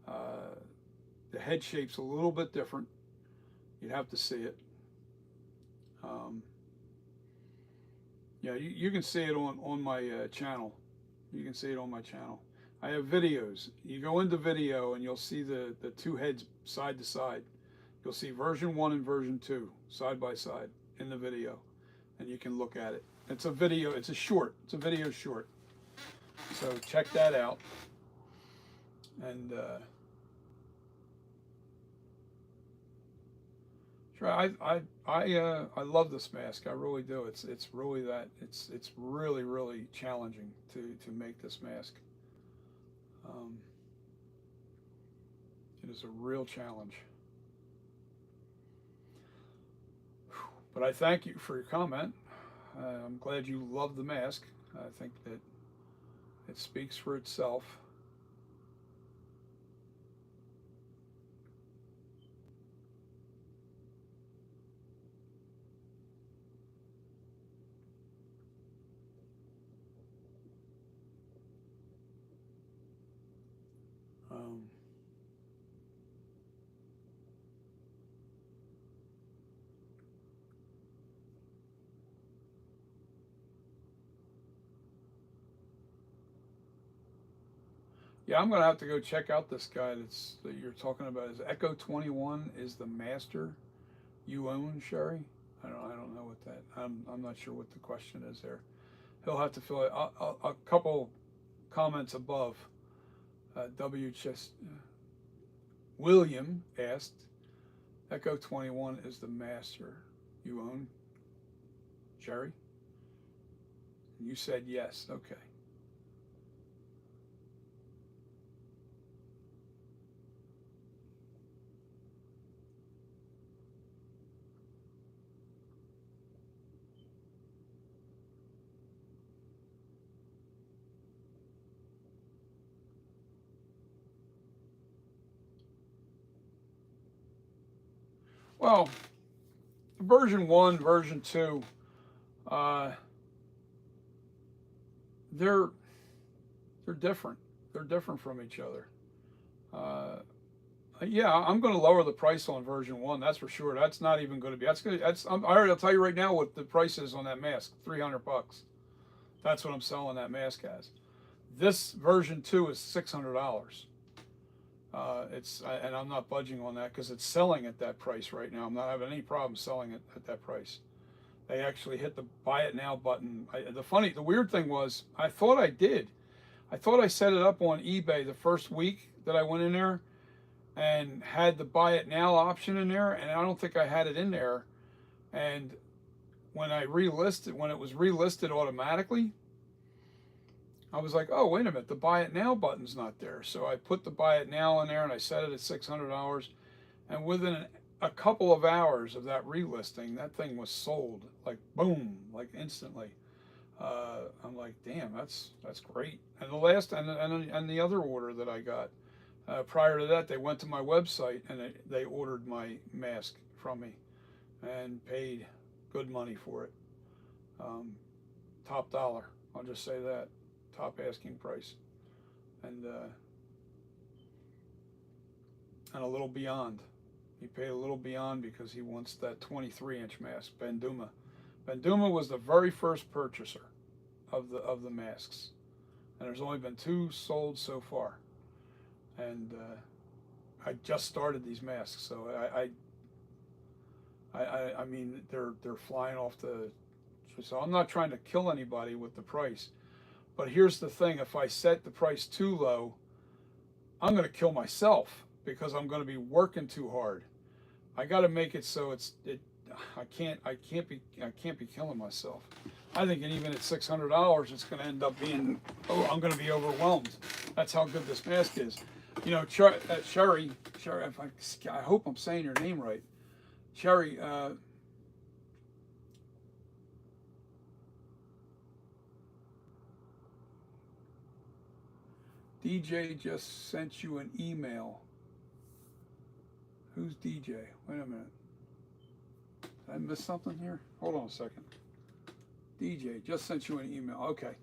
The head shape's a little bit different. You'd have to see it. Yeah, you can see it on my channel. You can see it on my channel. I have videos. You go into video and you'll see the 2 heads side to side. You'll see version 1 and version 2 side by side in the video, and you can look at it. It's a video. It's a short. It's a video short. So check that out. And sure, I love this mask. I really do. It's really that. It's really challenging to make this mask. It is a real challenge. But I thank you for your comment. I'm glad you love the mask. I think that it speaks for itself. Yeah, I'm gonna have to go check out this guy that you're talking about. Is Echo 21 is the master you own, Sherry? I don't know what that. I'm not sure what the question is there. He'll have to fill it. A couple comments above. William asked, Echo 21 is the master you own, Sherry? You said yes. Okay. Well, version 1, version 2, they're different. They're different from each other. Yeah, I'm going to lower the price on version 1. That's for sure. That's not even going to be. That's good. I'll tell you right now what the price is on that mask. $300. That's what I'm selling that mask as. This version 2 is $600. And I'm not budging on that because it's selling at that price right now. I'm not having any problem selling it at that price. They actually hit the buy it now button. The weird thing was, I thought I did. I thought I set it up on eBay the first week that I went in there and had the buy it now option in there, and I don't think I had it in there. And when it was relisted automatically, I was like, oh, wait a minute, the buy it now button's not there. So I put the buy it now in there and I set it at $600. And within a couple of hours of that relisting, that thing was sold, like boom, like instantly. I'm like, damn, that's great. And the other order that I got prior to that, they went to my website and they ordered my mask from me and paid good money for it. Top dollar, I'll just say that. Top asking price, and a little beyond. He paid a little beyond because he wants that 23-inch mask. Banduma was the very first purchaser of the masks, and there's only been 2 sold so far. And I just started these masks, so I mean they're flying off the. So I'm not trying to kill anybody with the price. But here's the thing, if I set the price too low, I'm going to kill myself because I'm going to be working too hard. I got to make it so I can't be killing myself. I think even at $600, it's going to end up being, I'm going to be overwhelmed. That's how good this mask is. You know, Sherry, I hope I'm saying your name right. Sherry, DJ just sent you an email. Who's DJ? Wait a minute. Did I miss something here? Hold on a second. DJ just sent you an email. Okay.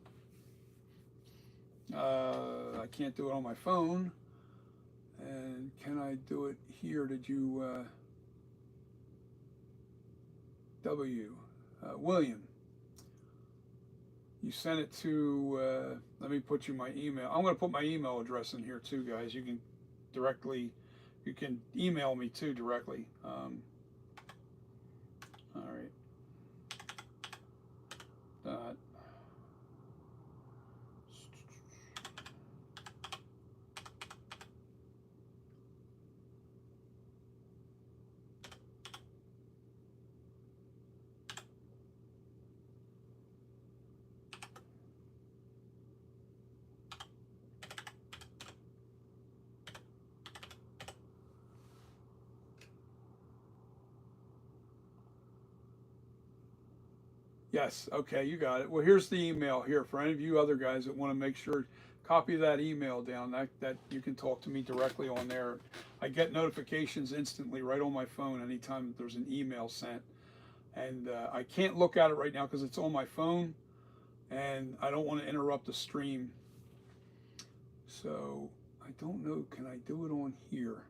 I can't do it on my phone. And can I do it here? Did you... William. You sent it to, let me put you my email. I'm going to put my email address in here too, guys. You can email me too directly. All right. Yes, okay, you got it. Well, here's the email here for any of you other guys that want to make sure, copy that email down. That you can talk to me directly on there. I get notifications instantly right on my phone anytime there's an email sent. And I can't look at it right now because it's on my phone, and I don't want to interrupt the stream. So I don't know, can I do it on here?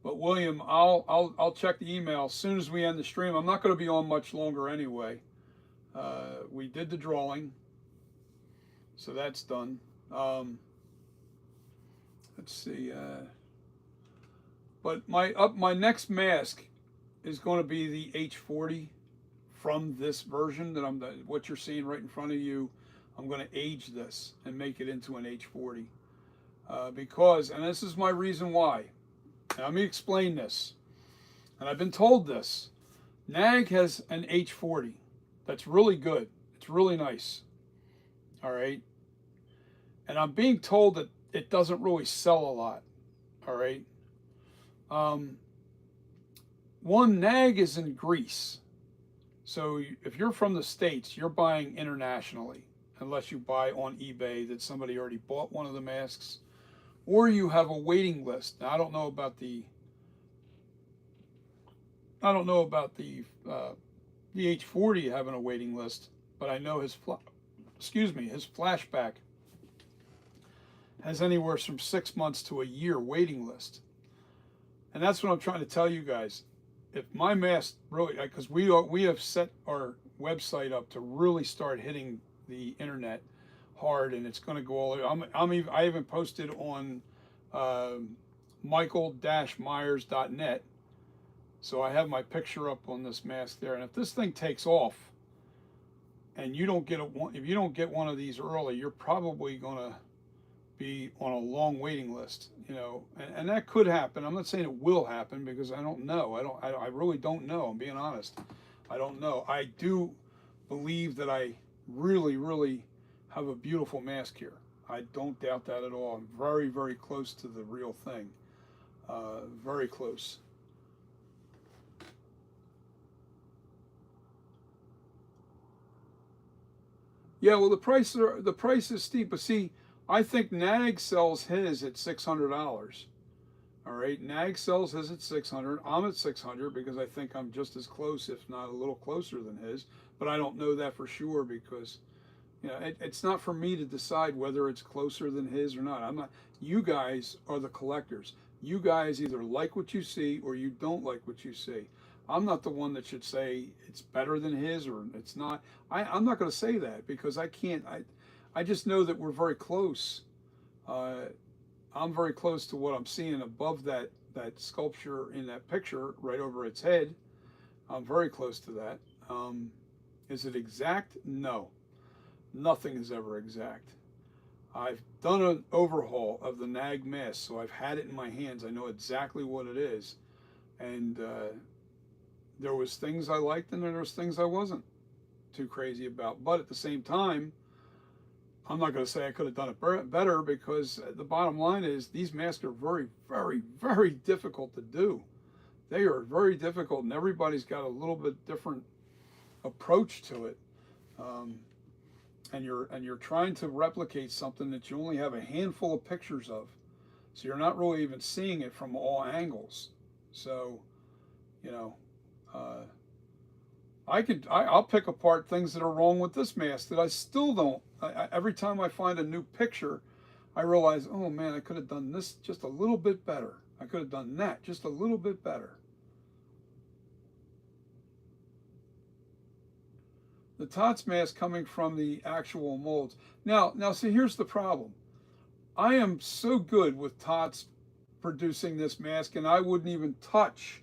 But William, I'll check the email as soon as we end the stream. I'm not going to be on much longer anyway. We did the drawing, so that's done. Let's see. But my next mask is going to be the H40 from this version what you're seeing right in front of you. I'm going to age this and make it into an H40 because, and this is my reason why. Now, let me explain this. And I've been told this. NAG has an H40 that's really good. It's really nice. All right. And I'm being told that it doesn't really sell a lot. All right. One, NAG is in Greece. So if you're from the States, you're buying internationally, unless you buy on eBay that somebody already bought one of the masks. Or you have a waiting list. Now, I don't know about the H40 having a waiting list, but I know his flashback has anywhere from 6 months to a year waiting list. And that's what I'm trying to tell you guys. If my mask really, because we have set our website up to really start hitting the internet hard, and it's going to go all. I even posted on uh, michael-myers.net, so I have my picture up on this mask there. And if this thing takes off, and you don't get if you don't get one of these early, you're probably going to be on a long waiting list, and that could happen. I'm not saying it will happen because I don't know. I really don't know. I'm being honest. I don't know. I do believe that I really, really have a beautiful mask here. I don't doubt that at all. I'm very, very close to the real thing. Very close. Yeah, well, the price is steep, but see, I think Nag sells his at $600. All right, Nag sells his at 600. I'm at 600 because I think I'm just as close, if not a little closer than his. But I don't know that for sure because it's not for me to decide whether it's closer than his or not. I'm not. You guys are the collectors. You guys either like what you see or you don't like what you see. I'm not the one that should say it's better than his or it's not. I'm not going to say that because I can't. I just know that we're very close. I'm very close to what I'm seeing above that sculpture in that picture right over its head. I'm very close to that. Is it exact? No. Nothing is ever exact. I've done an overhaul of the Nag mask, so I've had it in my hands. I know exactly what it is. And there was things I liked and there was things I wasn't too crazy about. But at the same time, I'm not going to say I could have done it better because the bottom line is these masks are very, very, very difficult to do. They are very difficult, and everybody's got a little bit different approach to it. And you're trying to replicate something that you only have a handful of pictures of, so you're not really even seeing it from all angles. So, I'll pick apart things that are wrong with this mask that I still don't. Every time I find a new picture, I realize, oh man, I could have done this just a little bit better. I could have done that just a little bit better. The TOTS mask coming from the actual molds. Now, see, here's the problem. I am so good with TOTS producing this mask, and I wouldn't even touch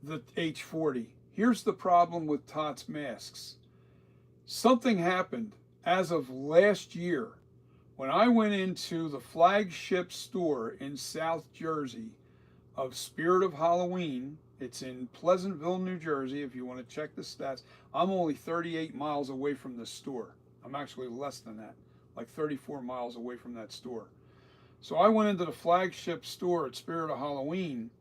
the H40. Here's the problem with TOTS masks. Something happened as of last year when I went into the flagship store in South Jersey of Spirit of Halloween. It's in Pleasantville, New Jersey, if you want to check the stats. I'm only 38 miles away from the store. I'm actually less than that, like 34 miles away from that store. So I went into the flagship store at Spirit of Halloween,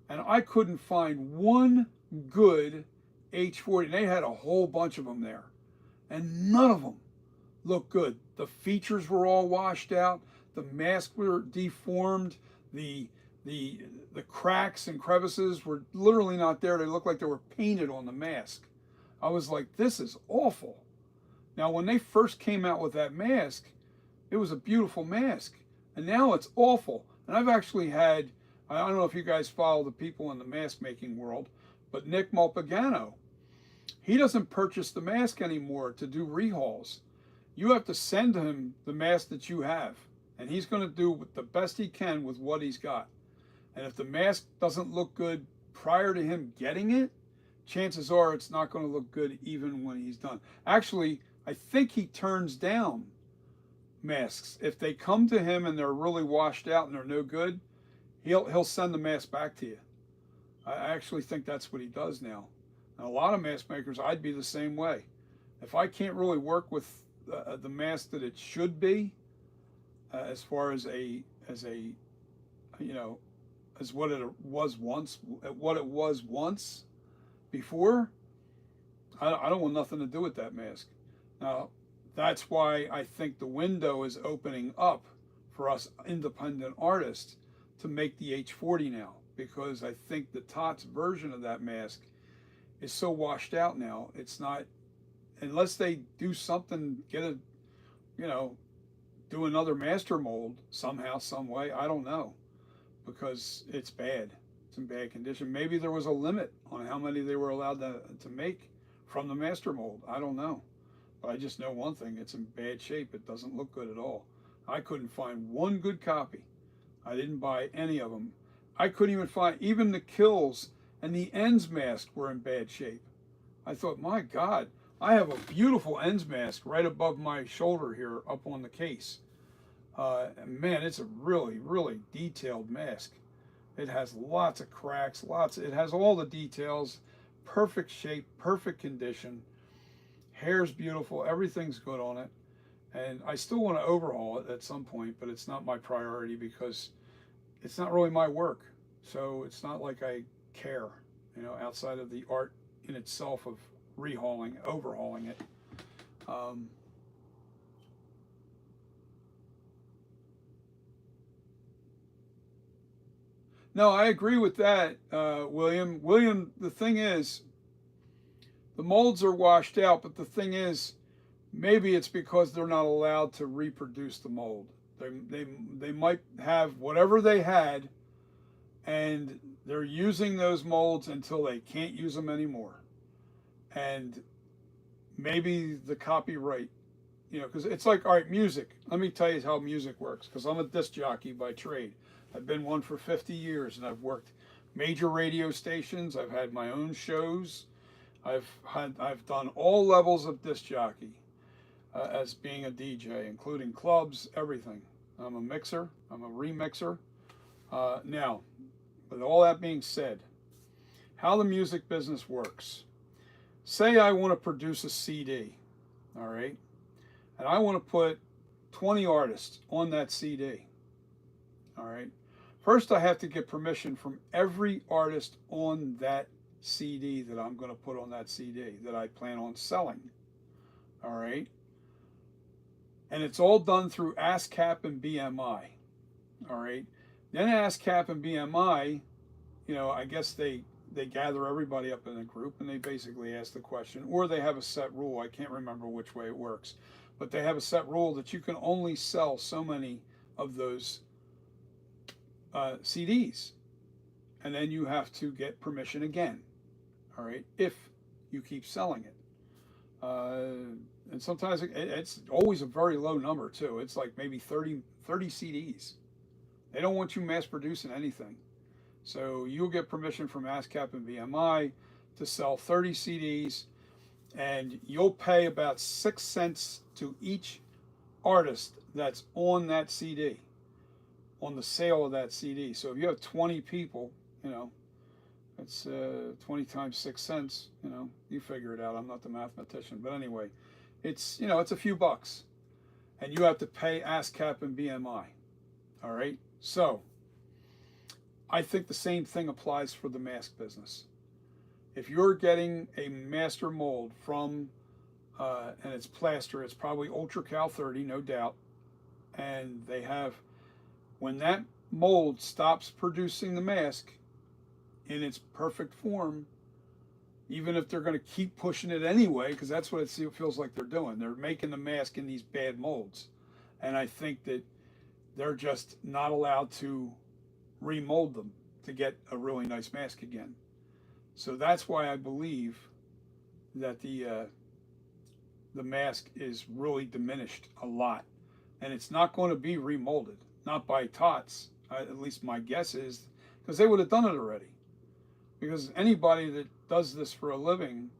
and I couldn't find one good H40. And they had a whole bunch of them there, and none of them looked good. The features were all washed out. The masks were deformed. The cracks and crevices were literally not there. They looked like they were painted on the mask. I was like, this is awful. Now, when they first came out with that mask, it was a beautiful mask. And now it's awful. And I've actually had, I don't know if you guys follow the people in the mask making world, but Nick Malpagano, he doesn't purchase the mask anymore to do rehauls. You have to send him the mask that you have, and he's going to do the best he can with what he's got. And if the mask doesn't look good prior to him getting it, chances are it's not going to look good even when he's done. Actually, I think he turns down masks. If they come to him and they're really washed out and they're no good, he'll send the mask back to you. I actually think that's what he does now. And a lot of mask makers, I'd be the same way. If I can't really work with the mask that it should be, as far as as what it was once before, I don't want nothing to do with that mask. Now, that's why I think the window is opening up for us independent artists to make the H40 now, because I think the TOTS version of that mask is so washed out now. It's not, unless they do something, do another master mold somehow, some way. I don't know, because it's bad. It's in bad condition. Maybe there was a limit on how many they were allowed to make from the master mold. I don't know. But I just know one thing, it's in bad shape. It doesn't look good at all. I couldn't find one good copy. I didn't buy any of them. I couldn't even find, even the kills and the ends mask were in bad shape. I thought, my God, I have a beautiful ends mask right above my shoulder here up on the case. Man, it's a really, really detailed mask. It has lots of cracks, it has all the details, perfect shape, perfect condition. Hair's beautiful, everything's good on it. And I still want to overhaul it at some point, but it's not my priority because it's not really my work. So it's not like I care, outside of the art in itself of overhauling it. Um, no, I agree with that, William. William, the thing is, the molds are washed out, but the thing is, maybe it's because they're not allowed to reproduce the mold. They might have whatever they had, and they're using those molds until they can't use them anymore. And maybe the copyright, because it's like, all right, music. Let me tell you how music works, because I'm a disc jockey by trade. I've been one for 50 years, and I've worked major radio stations. I've had my own shows. I've done all levels of disc jockey as being a DJ, including clubs, everything. I'm a mixer. I'm a remixer. Now, with all that being said, how the music business works. Say I want to produce a CD, all right, and I want to put 20 artists on that CD, all right. First, I have to get permission from every artist on that CD that I'm going to put on that CD that I plan on selling, all right. And it's all done through ASCAP and BMI, all right. Then ASCAP and BMI, I guess they gather everybody up in a group and they basically ask the question, or they have a set rule. I can't remember which way it works, but they have a set rule that you can only sell so many of those CDs, and then you have to get permission again, all right, if you keep selling it. And sometimes it's always a very low number too. It's like maybe 30 CDs. They don't want you mass producing anything. So you'll get permission from ASCAP and BMI to sell 30 CDs, and you'll pay about 6 cents to each artist that's on that CD, on the sale of that CD. So if you have 20 people, that's 20 times 6 cents, you figure it out. I'm not the mathematician, but anyway, it's a few bucks, and you have to pay ASCAP and BMI. All right. So I think the same thing applies for the mask business. If you're getting a master mold from, and it's plaster, it's probably Ultra Cal 30, no doubt. And they have, when that mold stops producing the mask in its perfect form, even if they're going to keep pushing it anyway, because that's what it feels like they're doing. They're making the mask in these bad molds. And I think that they're just not allowed to remold them to get a really nice mask again. So that's why I believe that the mask is really diminished a lot, and it's not going to be remolded, not by Tots. At least my guess is, because they would have done it already. Because anybody that does this for a living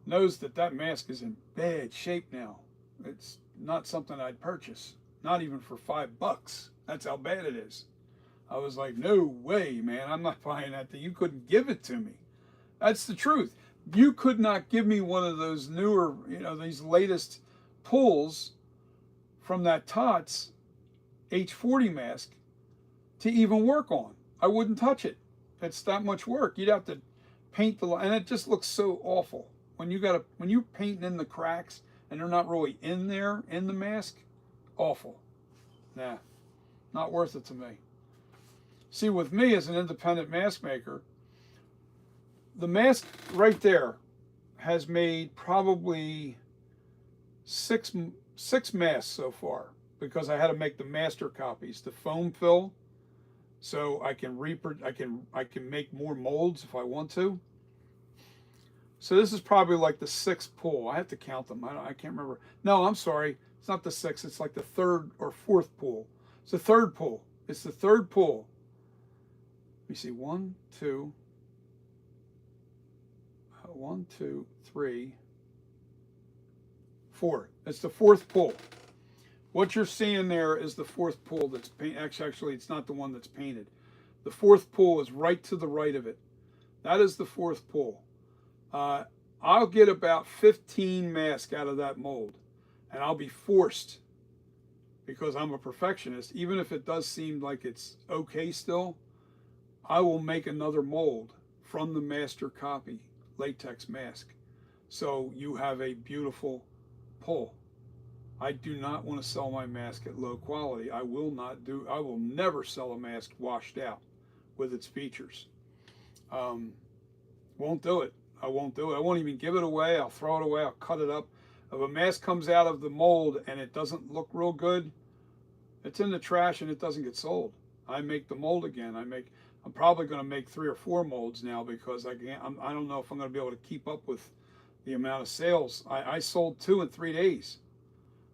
knows that that mask is in bad shape now. It's not something I'd purchase, not even for $5. That's how bad it is. I was like, no way, man, I'm not buying that thing. You couldn't give it to me. That's the truth. You could not give me one of those newer, these latest pulls from that Tots H40 mask to even work on. I wouldn't touch it. It's that much work. You'd have to paint the line, and it just looks so awful. When you're painting in the cracks and they're not really in there, in the mask, awful. Nah, not worth it to me. See, with me as an independent mask maker, the mask right there has made probably six masks so far, because I had to make the master copies, the foam fill, so I can make more molds if I want to. So this is probably like the 6th pull. I have to count them. I can't remember. No, I'm sorry. It's not the 6th. It's like the 3rd or 4th pull. It's the 3rd pull. It's the 3rd pull. Let me see. 1, 2, 1, 2, 3, 4. It's the 4th pull. What you're seeing there is the 4th pull that's painted. Actually, it's not the one that's painted. The 4th pull is right to the right of it. That is the 4th pull. I'll get about 15 masks out of that mold, and I'll be forced, because I'm a perfectionist, even if it does seem like it's okay still, I will make another mold from the master copy latex mask. So you have a beautiful pull. I do not want to sell my mask at low quality. I will never sell a mask washed out with its features. Won't do it. I won't do it. I won't even give it away. I'll throw it away. I'll cut it up. If a mask comes out of the mold and it doesn't look real good, it's in the trash and it doesn't get sold. I make the mold again. I'm probably going to make 3 or 4 molds now, because I don't know if I'm going to be able to keep up with the amount of sales. I sold 2 in 3 days.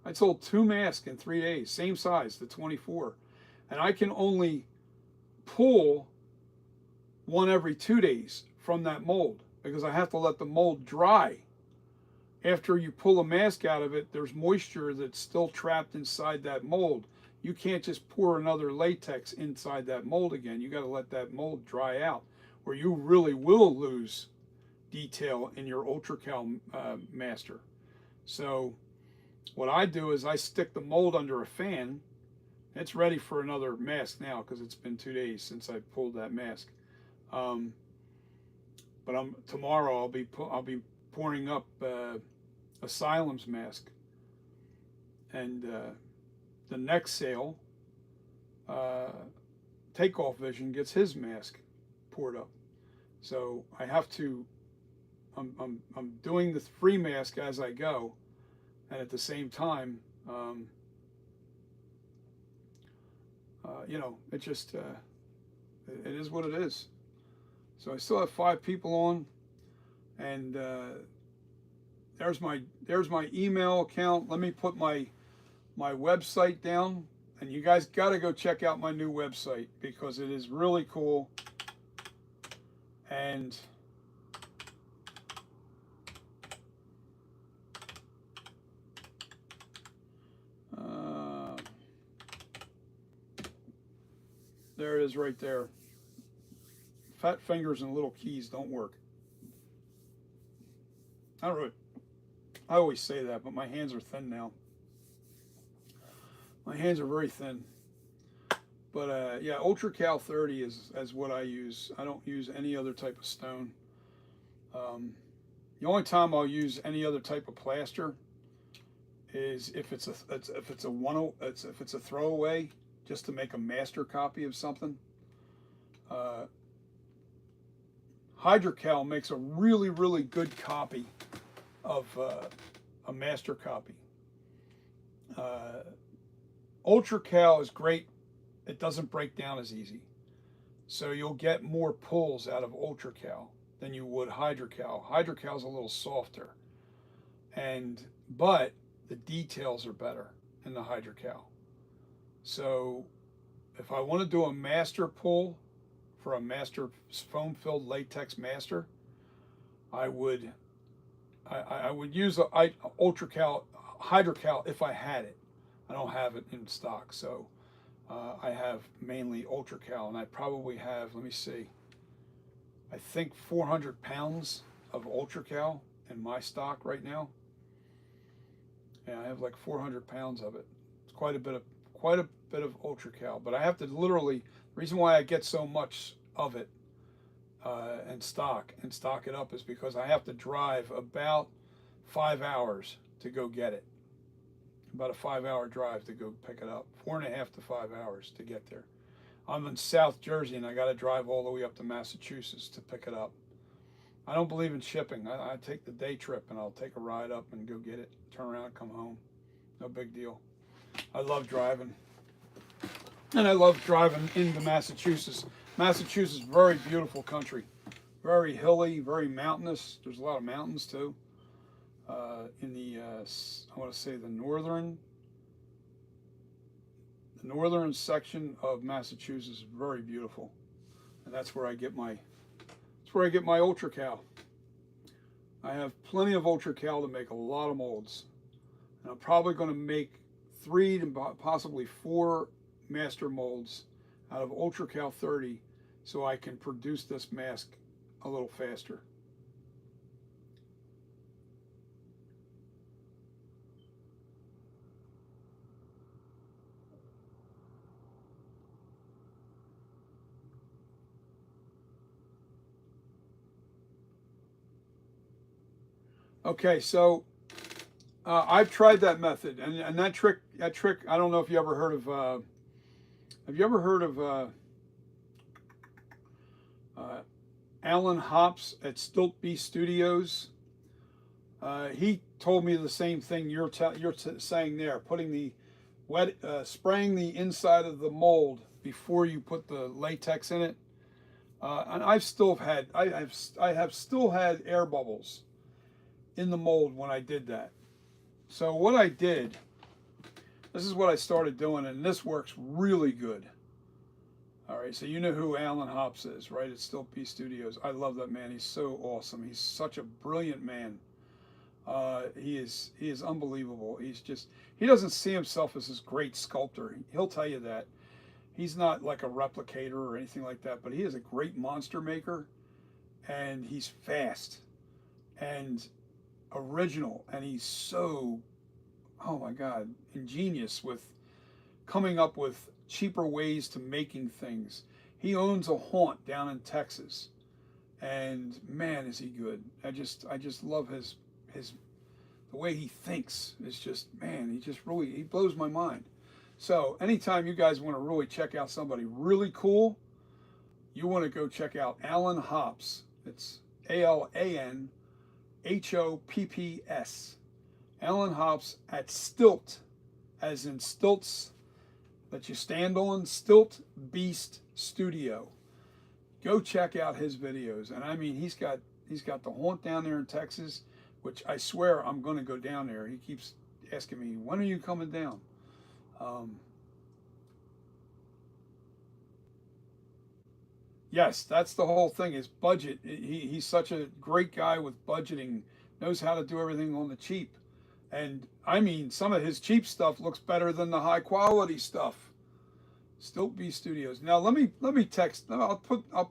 I sold 2 masks in 3 days, same size, the 24. And I can only pull 1 every 2 days from that mold, because I have to let the mold dry. After you pull a mask out of it, there's moisture that's still trapped inside that mold. You can't just pour another latex inside that mold again. You got to let that mold dry out, or you really will lose detail in your UltraCal master. So what I do is I stick the mold under a fan. It's ready for another mask now, because it's been 2 days since I pulled that mask. But tomorrow I'll be pouring up Asylum's mask, and the next sale, Takeoff Vision gets his mask poured up. So I have to. I'm doing the free mask as I go, and at the same time, it just it is what it is. So I still have 5 people on, and there's my email account. Let me put my website down, and you guys got to go check out my new website, because it is really cool. And there it is right there. Fat fingers and little keys don't work. I always say that, but my hands are thin now. My hands are very thin. But yeah, UltraCal 30 is what I use. I don't use any other type of stone. The only time I'll use any other type of plaster is if it's a throwaway, just to make a master copy of something. HydroCal makes a really, really good copy of a master copy. UltraCal is great. It doesn't break down as easy. So you'll get more pulls out of UltraCal than you would HydroCal. HydroCal is a little softer, but the details are better in the HydroCal. So if I want to do a master pull for a master foam-filled latex master, I would use a UltraCal, HydroCal if I had it. I don't have it in stock, so I have mainly UltraCal, and I probably have, let me see, I think 400 pounds of UltraCal in my stock right now. Yeah, I have like 400 pounds of it. It's quite a bit of UltraCal, but I have to literally, the reason why I get so much of it and stock it up is because I have to drive about 5 hours to go get it. About a 5-hour drive to go pick it up. 4.5 to 5 hours to get there. I'm in South Jersey, and I got to drive all the way up to Massachusetts to pick it up. I don't believe in shipping. I take the day trip, and I'll take a ride up and go get it, turn around and come home. No big deal. I love driving. And I love driving into Massachusetts. Massachusetts is a very beautiful country. very hilly, very mountainous. There's a lot of mountains too. In the I want to say the northern section of Massachusetts is very beautiful, and that's where I get my Ultra Cal. I have plenty of Ultra Cal to make a lot of molds, and I'm probably going to make 3 to possibly 4 master molds out of Ultra Cal 30, so I can produce this mask a little faster. Okay, so I've tried that method, and that trick, I don't know if you ever heard of, have you ever heard of uh, Alan Hops at Stilt Bee Studios? He told me the same thing you're saying there, putting the spraying the inside of the mold before you put the latex in it. And I have still had air bubbles in the mold when I did that. So what I did, this is what I started doing, and this works really good. All right, so you know who Alan Hops is, right? At Stilt Bee Studios. I love that man. He's so awesome. He's such a brilliant man. He is unbelievable. He doesn't see himself as this great sculptor. He'll tell you that. He's not like a replicator or anything like that, but he is a great monster maker, and he's fast and original, and he's so, oh my God, ingenious with coming up with cheaper ways to making things. He owns a haunt down in Texas, and man, is he good. I just love the way he thinks. Is just, man, he blows my mind. So anytime you guys want to really check out somebody really cool, you want to go check out Alan Hops. It's AlanHopps. Alan Hops at Stilt, as in stilts that you stand on, Stilt Beast Studio. Go check out his videos. And I mean, he's got the haunt down there in Texas, which I swear I'm going to go down there. He keeps asking me, when are you coming down? Yes, that's the whole thing, is budget. He's such a great guy with budgeting, knows how to do everything on the cheap. And I mean, some of his cheap stuff looks better than the high quality stuff. Stilt B Studios. Now let me text. I'll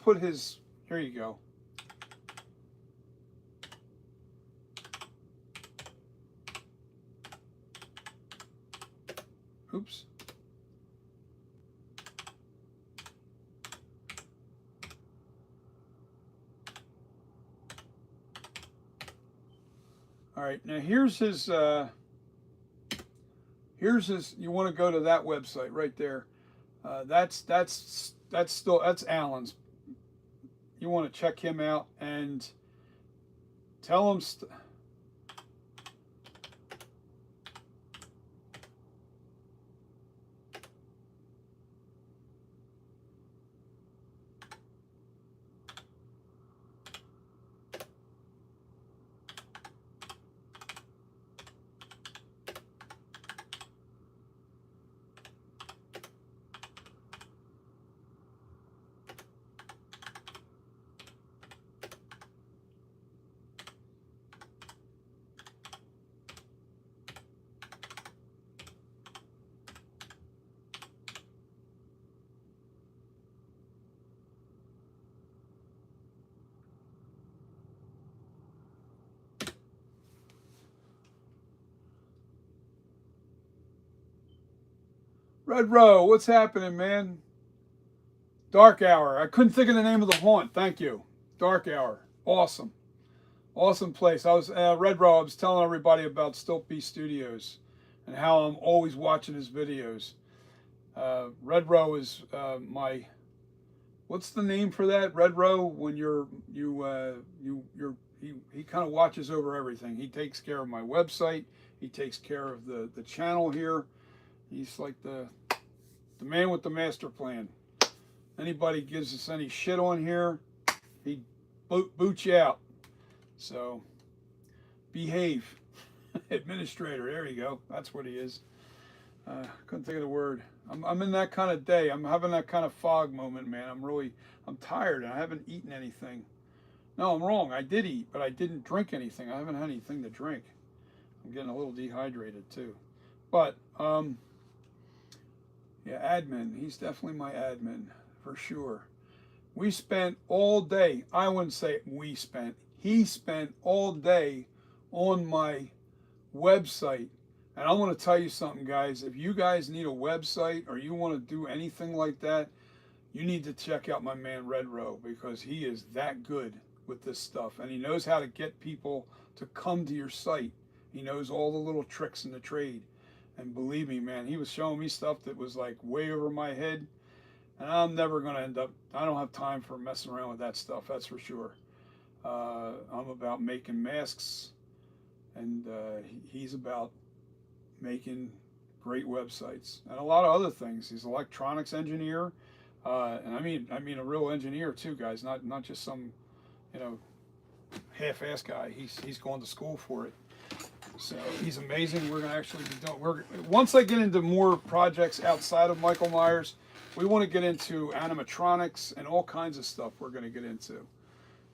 put his. Here you go. Oops. All right, now here's his. You want to go to that website right there. That's Alan's. You want to check him out and tell him. Red Row, what's happening, man? Dark Hour. I couldn't think of the name of the haunt. Thank you. Dark Hour. Awesome. Awesome place. I was Red Row. I was telling everybody about Stilt B Studios and how I'm always watching his videos. Red Row is my. What's the name for that? Red Row. When he kind of watches over everything. He takes care of my website. He takes care of the channel here. He's like the man with the master plan. Anybody gives us any shit on here, he boot you out. So behave. Administrator, there you go. That's what he is. Couldn't think of the word. I'm in that kind of day. I'm having that kind of fog moment, man. I'm tired and I haven't eaten anything. No, I'm wrong. I did eat, but I didn't drink anything. I haven't had anything to drink. I'm getting a little dehydrated too. But yeah, admin. He's definitely my admin for sure. We spent all day. I wouldn't say we spent. He spent all day on my website. And I want to tell you something, guys. If you guys need a website or you want to do anything like that, you need to check out my man Red Row, because he is that good with this stuff. And he knows how to get people to come to your site. He knows all the little tricks in the trade. And believe me, man, he was showing me stuff that was like way over my head. And I'm never going to end up, I don't have time for messing around with that stuff, that's for sure. I'm about making masks, and he's about making great websites and a lot of other things. He's an electronics engineer, and I mean a real engineer too, guys. Not just some, half-ass guy. He's going to school for it. So he's amazing. We're gonna actually be doing. Once I get into more projects outside of Michael Myers, we want to get into animatronics and all kinds of stuff. We're gonna get into.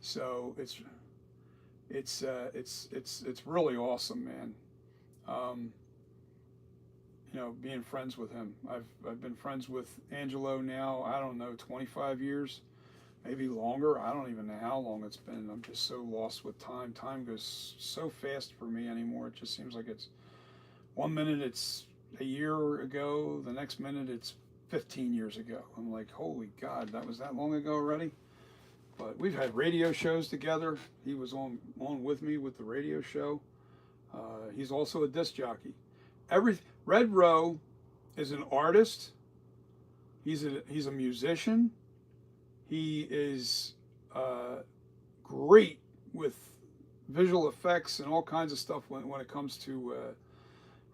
So it's really awesome, man. Being friends with him. I've been friends with Angelo now, I don't know, 25 years, maybe longer. I don't even know how long it's been. I'm just so lost with time. Time goes so fast for me anymore. It just seems like it's 1 minute it's a year ago, the next minute it's 15 years ago. I'm like, holy God, that was that long ago already? But we've had radio shows together. He was on with me with the radio show. He's also a disc jockey. Red Row is an artist. He's a musician. He is great with visual effects and all kinds of stuff when it comes to.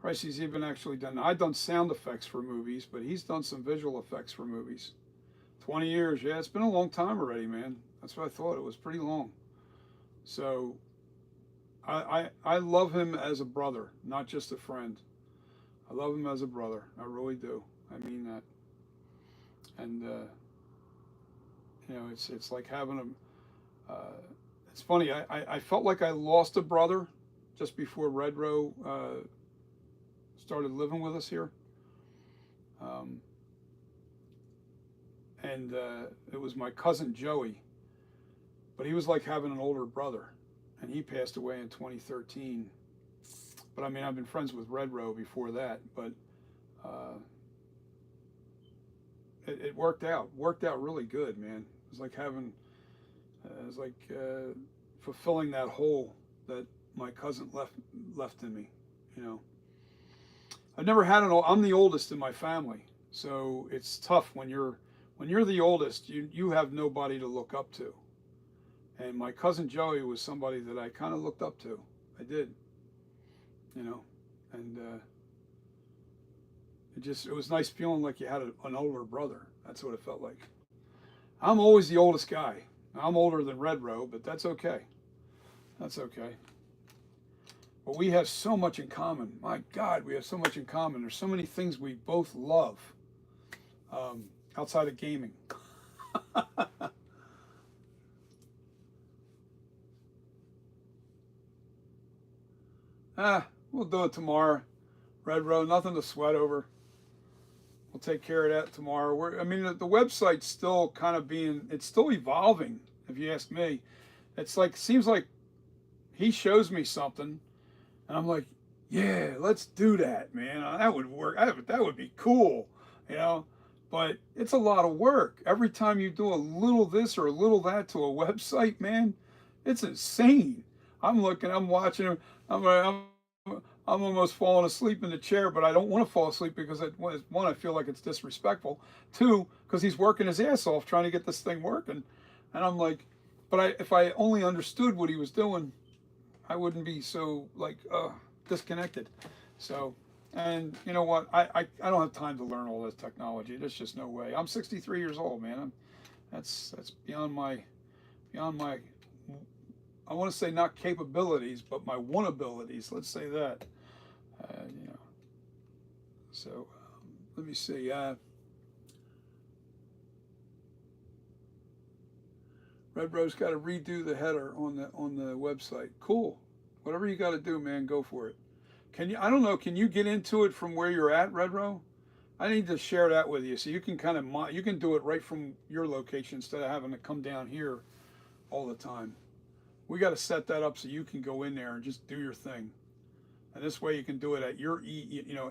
Christ, he's even actually done. I've done sound effects for movies, but he's done some visual effects for movies. 20 years, yeah, it's been a long time already, man. That's what I thought. It was pretty long. So I love him as a brother, not just a friend. I love him as a brother. I really do. I mean that. And it's like having a. It's funny. I felt like I lost a brother just before Red Row started living with us here. And it was my cousin Joey, but he was like having an older brother, and he passed away in 2013. But I mean, I've been friends with Red Row before that, but it worked out really good, man. It was like fulfilling that hole that my cousin left in me. I've never had I'm the oldest in my family, so it's tough when you're the oldest. You have nobody to look up to, and my cousin Joey was somebody that I kind of looked up to. I did. And it was nice feeling like you had an older brother. That's what it felt like. I'm always the oldest guy. I'm older than Red Row, but that's okay. That's okay. But we have so much in common. My God, we have so much in common. There's so many things we both love outside of gaming. We'll do it tomorrow. Red Row, nothing to sweat over. We'll take care of that tomorrow. The website's still kind of it's still evolving, if you ask me. It's like, seems like he shows me something, and I'm like, yeah, let's do that, man. That would work. That would be cool, But it's a lot of work. Every time you do a little this or a little that to a website, man, it's insane. I'm watching him. I'm almost falling asleep in the chair, but I don't want to fall asleep because one, I feel like it's disrespectful. Two, because he's working his ass off trying to get this thing working, and I'm like, if I only understood what he was doing, I wouldn't be so disconnected. So, and you know what? I don't have time to learn all this technology. There's just no way. I'm 63 years old, man. That's beyond my I want to say not capabilities, but my abilities. Let's say that. You know. So let me see. Red Rose got to redo the header on the website. Cool. Whatever you got to do, man, go for it. Can you? I don't know. Can you get into it from where you're at, Red Row? I need to share that with you so you can kind of you can do it right from your location instead of having to come down here all the time. We got to set that up so you can go in there and just do your thing, and this way you can do it at your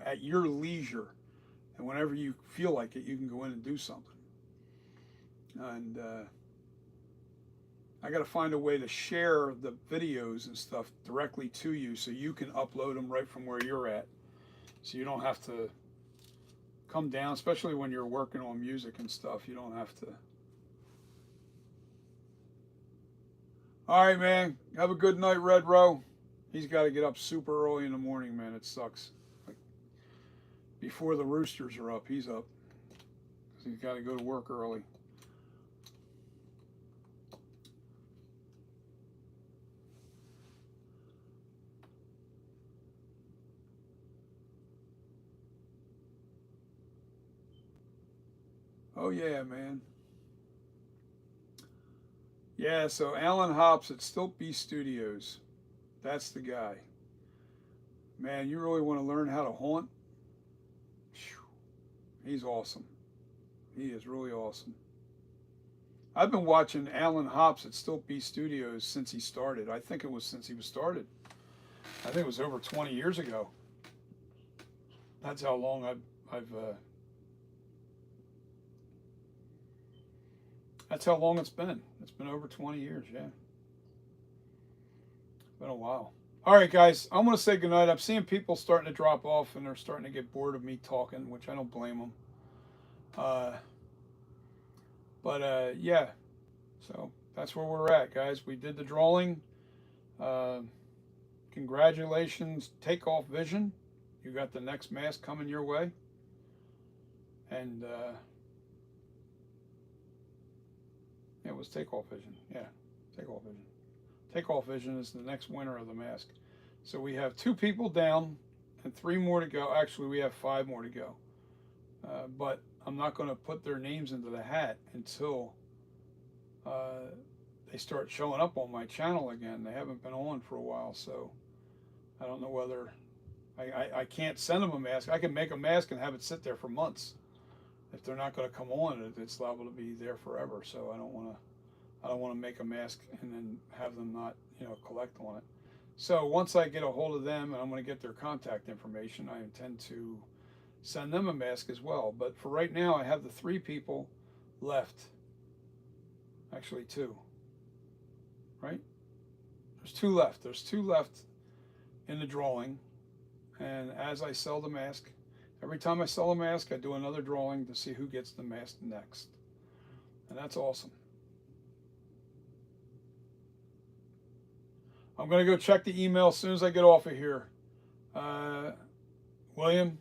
at your leisure, and whenever you feel like it, you can go in and do something. And I got to find a way to share the videos and stuff directly to you so you can upload them right from where you're at, so you don't have to come down, especially when you're working on music and stuff. You don't have to. All right, man. Have a good night, Red Row. He's got to get up super early in the morning, man. It sucks. Like, before the roosters are up, he's up. So he's got to go to work early. Oh, yeah, man. Yeah, so Alan Hops at Stilt B Studios. That's the guy. Man, you really want to learn how to haunt? He's awesome. He is really awesome. I've been watching Alan Hops at Stilt B Studios since he started. I think it was since he was started. I think it was over 20 years ago. That's how long that's how long it's been. It's been over 20 years, yeah. It's been a while. All right, guys, I'm going to say goodnight. I'm seeing people starting to drop off, and they're starting to get bored of me talking, which I don't blame them. Yeah, so that's where we're at, guys. We did the drawing. Congratulations, Takeoff Vision. You got the next mask coming your way. And it was Takeoff Vision. Yeah, Takeoff Vision. Takeoff Vision is the next winner of the mask. So we have 2 people down and 3 more to go. Actually, we have 5 more to go. But I'm not going to put their names into the hat until they start showing up on my channel again. They haven't been on for a while, so I don't know whether I can't send them a mask. I can make a mask and have it sit there for months. If they're not going to come on, it's liable to be there forever. So I don't want to make a mask and then have them not collect on it. So once I get a hold of them and I'm going to get their contact information, I intend to send them a mask as well. But for right now, I have the 3 people left. Actually 2. Right? There's 2 left. There's 2 left in the drawing. And as I sell the mask, every time I sell a mask, I do another drawing to see who gets the mask next. And that's awesome. I'm going to go check the email as soon as I get off of here. William,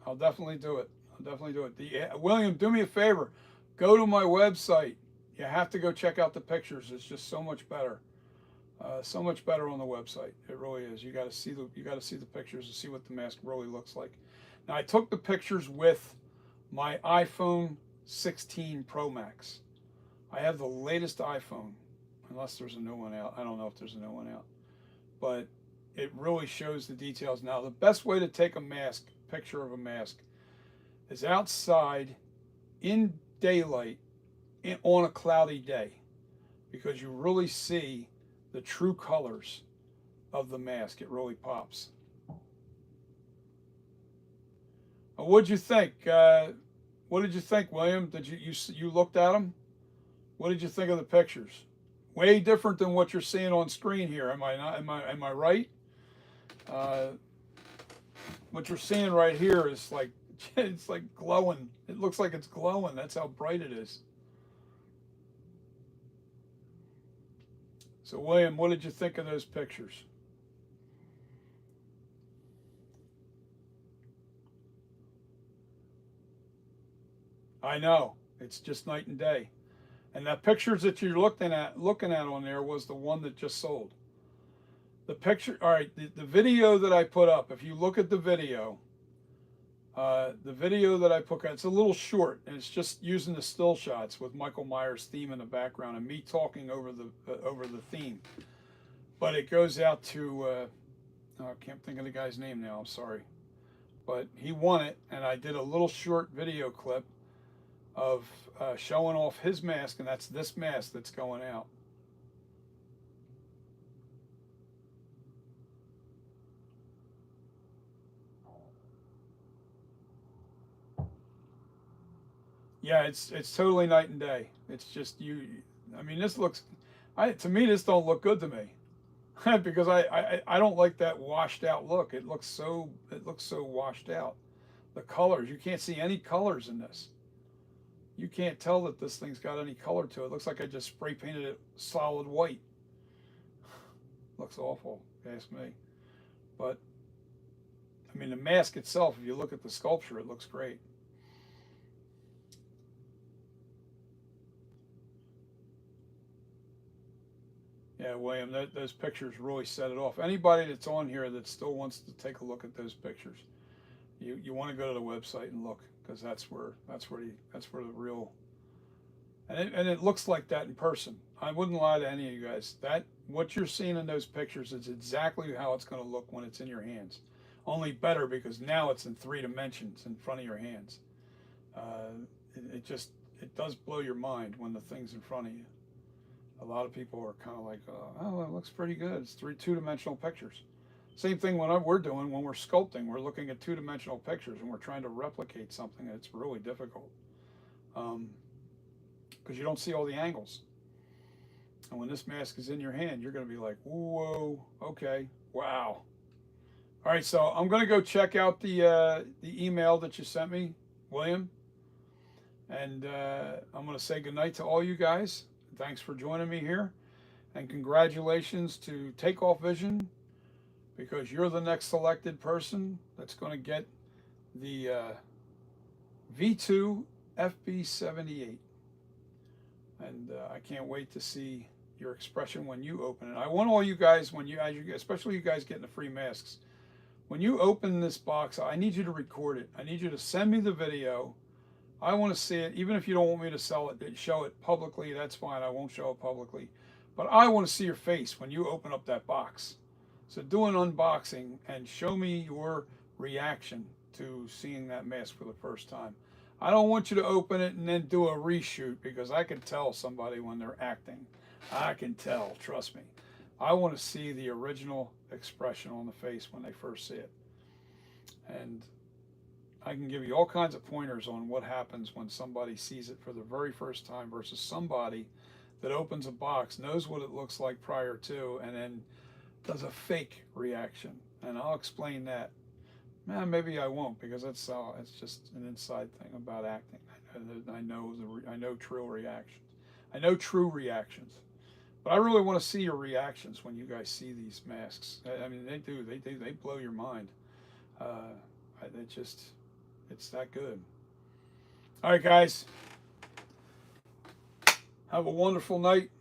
I'll definitely do it. William, do me a favor. Go to my website. You have to go check out the pictures. It's just so much better. So much better on the website. It really is. You got to see the pictures to see what the mask really looks like. Now I took the pictures with my iPhone 16 Pro Max. I have the latest iPhone, unless there's a new one out. I don't know if there's a new one out, but it really shows the details. Now the best way to take a picture of a mask, is outside in daylight on a cloudy day, because you really see the true colors of the mask. It really pops. What'd you think? What did you think, William? Did you looked at them? What did you think of the pictures? Way different than what you're seeing on screen here. Am I not? Am I right? What you're seeing right here is like it's like glowing. It looks like it's glowing. That's how bright it is. So, William, what did you think of those pictures? I know. It's just night and day. And the pictures that you're looking at on there was the one that just sold. The picture, all right, the video that I put up, if you look at the video that I put, it's a little short, and it's just using the still shots with Michael Myers' theme in the background and me talking over the theme. But it goes out to, I can't think of the guy's name now, I'm sorry. But he won it, and I did a little short video clip of showing off his mask, and that's this mask that's going out. Yeah, it's totally night and day. It's just you. I mean, this looks. To me, this don't look good to me, because I don't like that washed out look. It looks so washed out. The colors, you can't see any colors in this. You can't tell that this thing's got any color to it. It looks like I just spray painted it solid white. Looks awful, if you ask me. But I mean, the mask itself, if you look at the sculpture, it looks great. Yeah, William, those pictures really set it off. Anybody that's on here that still wants to take a look at those pictures, you want to go to the website and look, because that's where the real, and it looks like that in person. I wouldn't lie to any of you guys. That what you're seeing in those pictures is exactly how it's going to look when it's in your hands. Only better, because now it's in 3 dimensions in front of your hands. It does blow your mind when the thing's in front of you. A lot of people are kind of like, oh, it looks pretty good. It's 2-dimensional pictures. Same thing we're doing when we're sculpting. We're looking at 2-dimensional pictures and we're trying to replicate something. It's really difficult because you don't see all the angles. And when this mask is in your hand, you're going to be like, whoa, okay, wow. All right, so I'm going to go check out the email that you sent me, William. And I'm going to say goodnight to all you guys. Thanks for joining me here, and congratulations to Takeoff Vision, because you're the next selected person that's going to get the V2 FB78, and I can't wait to see your expression when you open it. I want all you guys, especially you guys getting the free masks, when you open this box, I need you to record it. I need you to send me the video. I want to see it, even if you don't want me to show it publicly, that's fine. I won't show it publicly. But I want to see your face when you open up that box. So do an unboxing and show me your reaction to seeing that mask for the first time. I don't want you to open it and then do a reshoot, because I can tell somebody when they're acting. I can tell, trust me. I want to see the original expression on the face when they first see it. And I can give you all kinds of pointers on what happens when somebody sees it for the very first time versus somebody that opens a box, knows what it looks like prior to, and then does a fake reaction. And I'll explain that. Maybe I won't, because it's just an inside thing about acting. I know true reactions. I know true reactions. But I really want to see your reactions when you guys see these masks. I mean, they do. They blow your mind. It's that good. All right, guys. Have a wonderful night,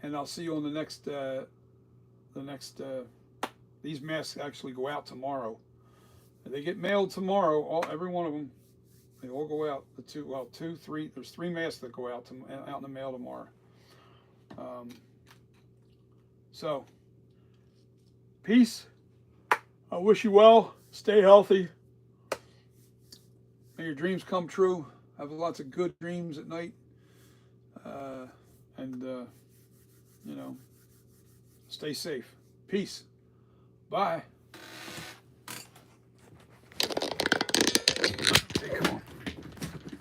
and I'll see you on the next. These masks actually go out tomorrow. They get mailed tomorrow. Every one of them. They all go out. Two, three. There's 3 masks that go out in the mail tomorrow. So, peace. I wish you well. Stay healthy. May your dreams come true. Have lots of good dreams at night. Stay safe. Peace. Bye. Okay, come on.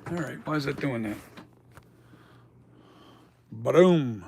All right, why is that doing that? Boom.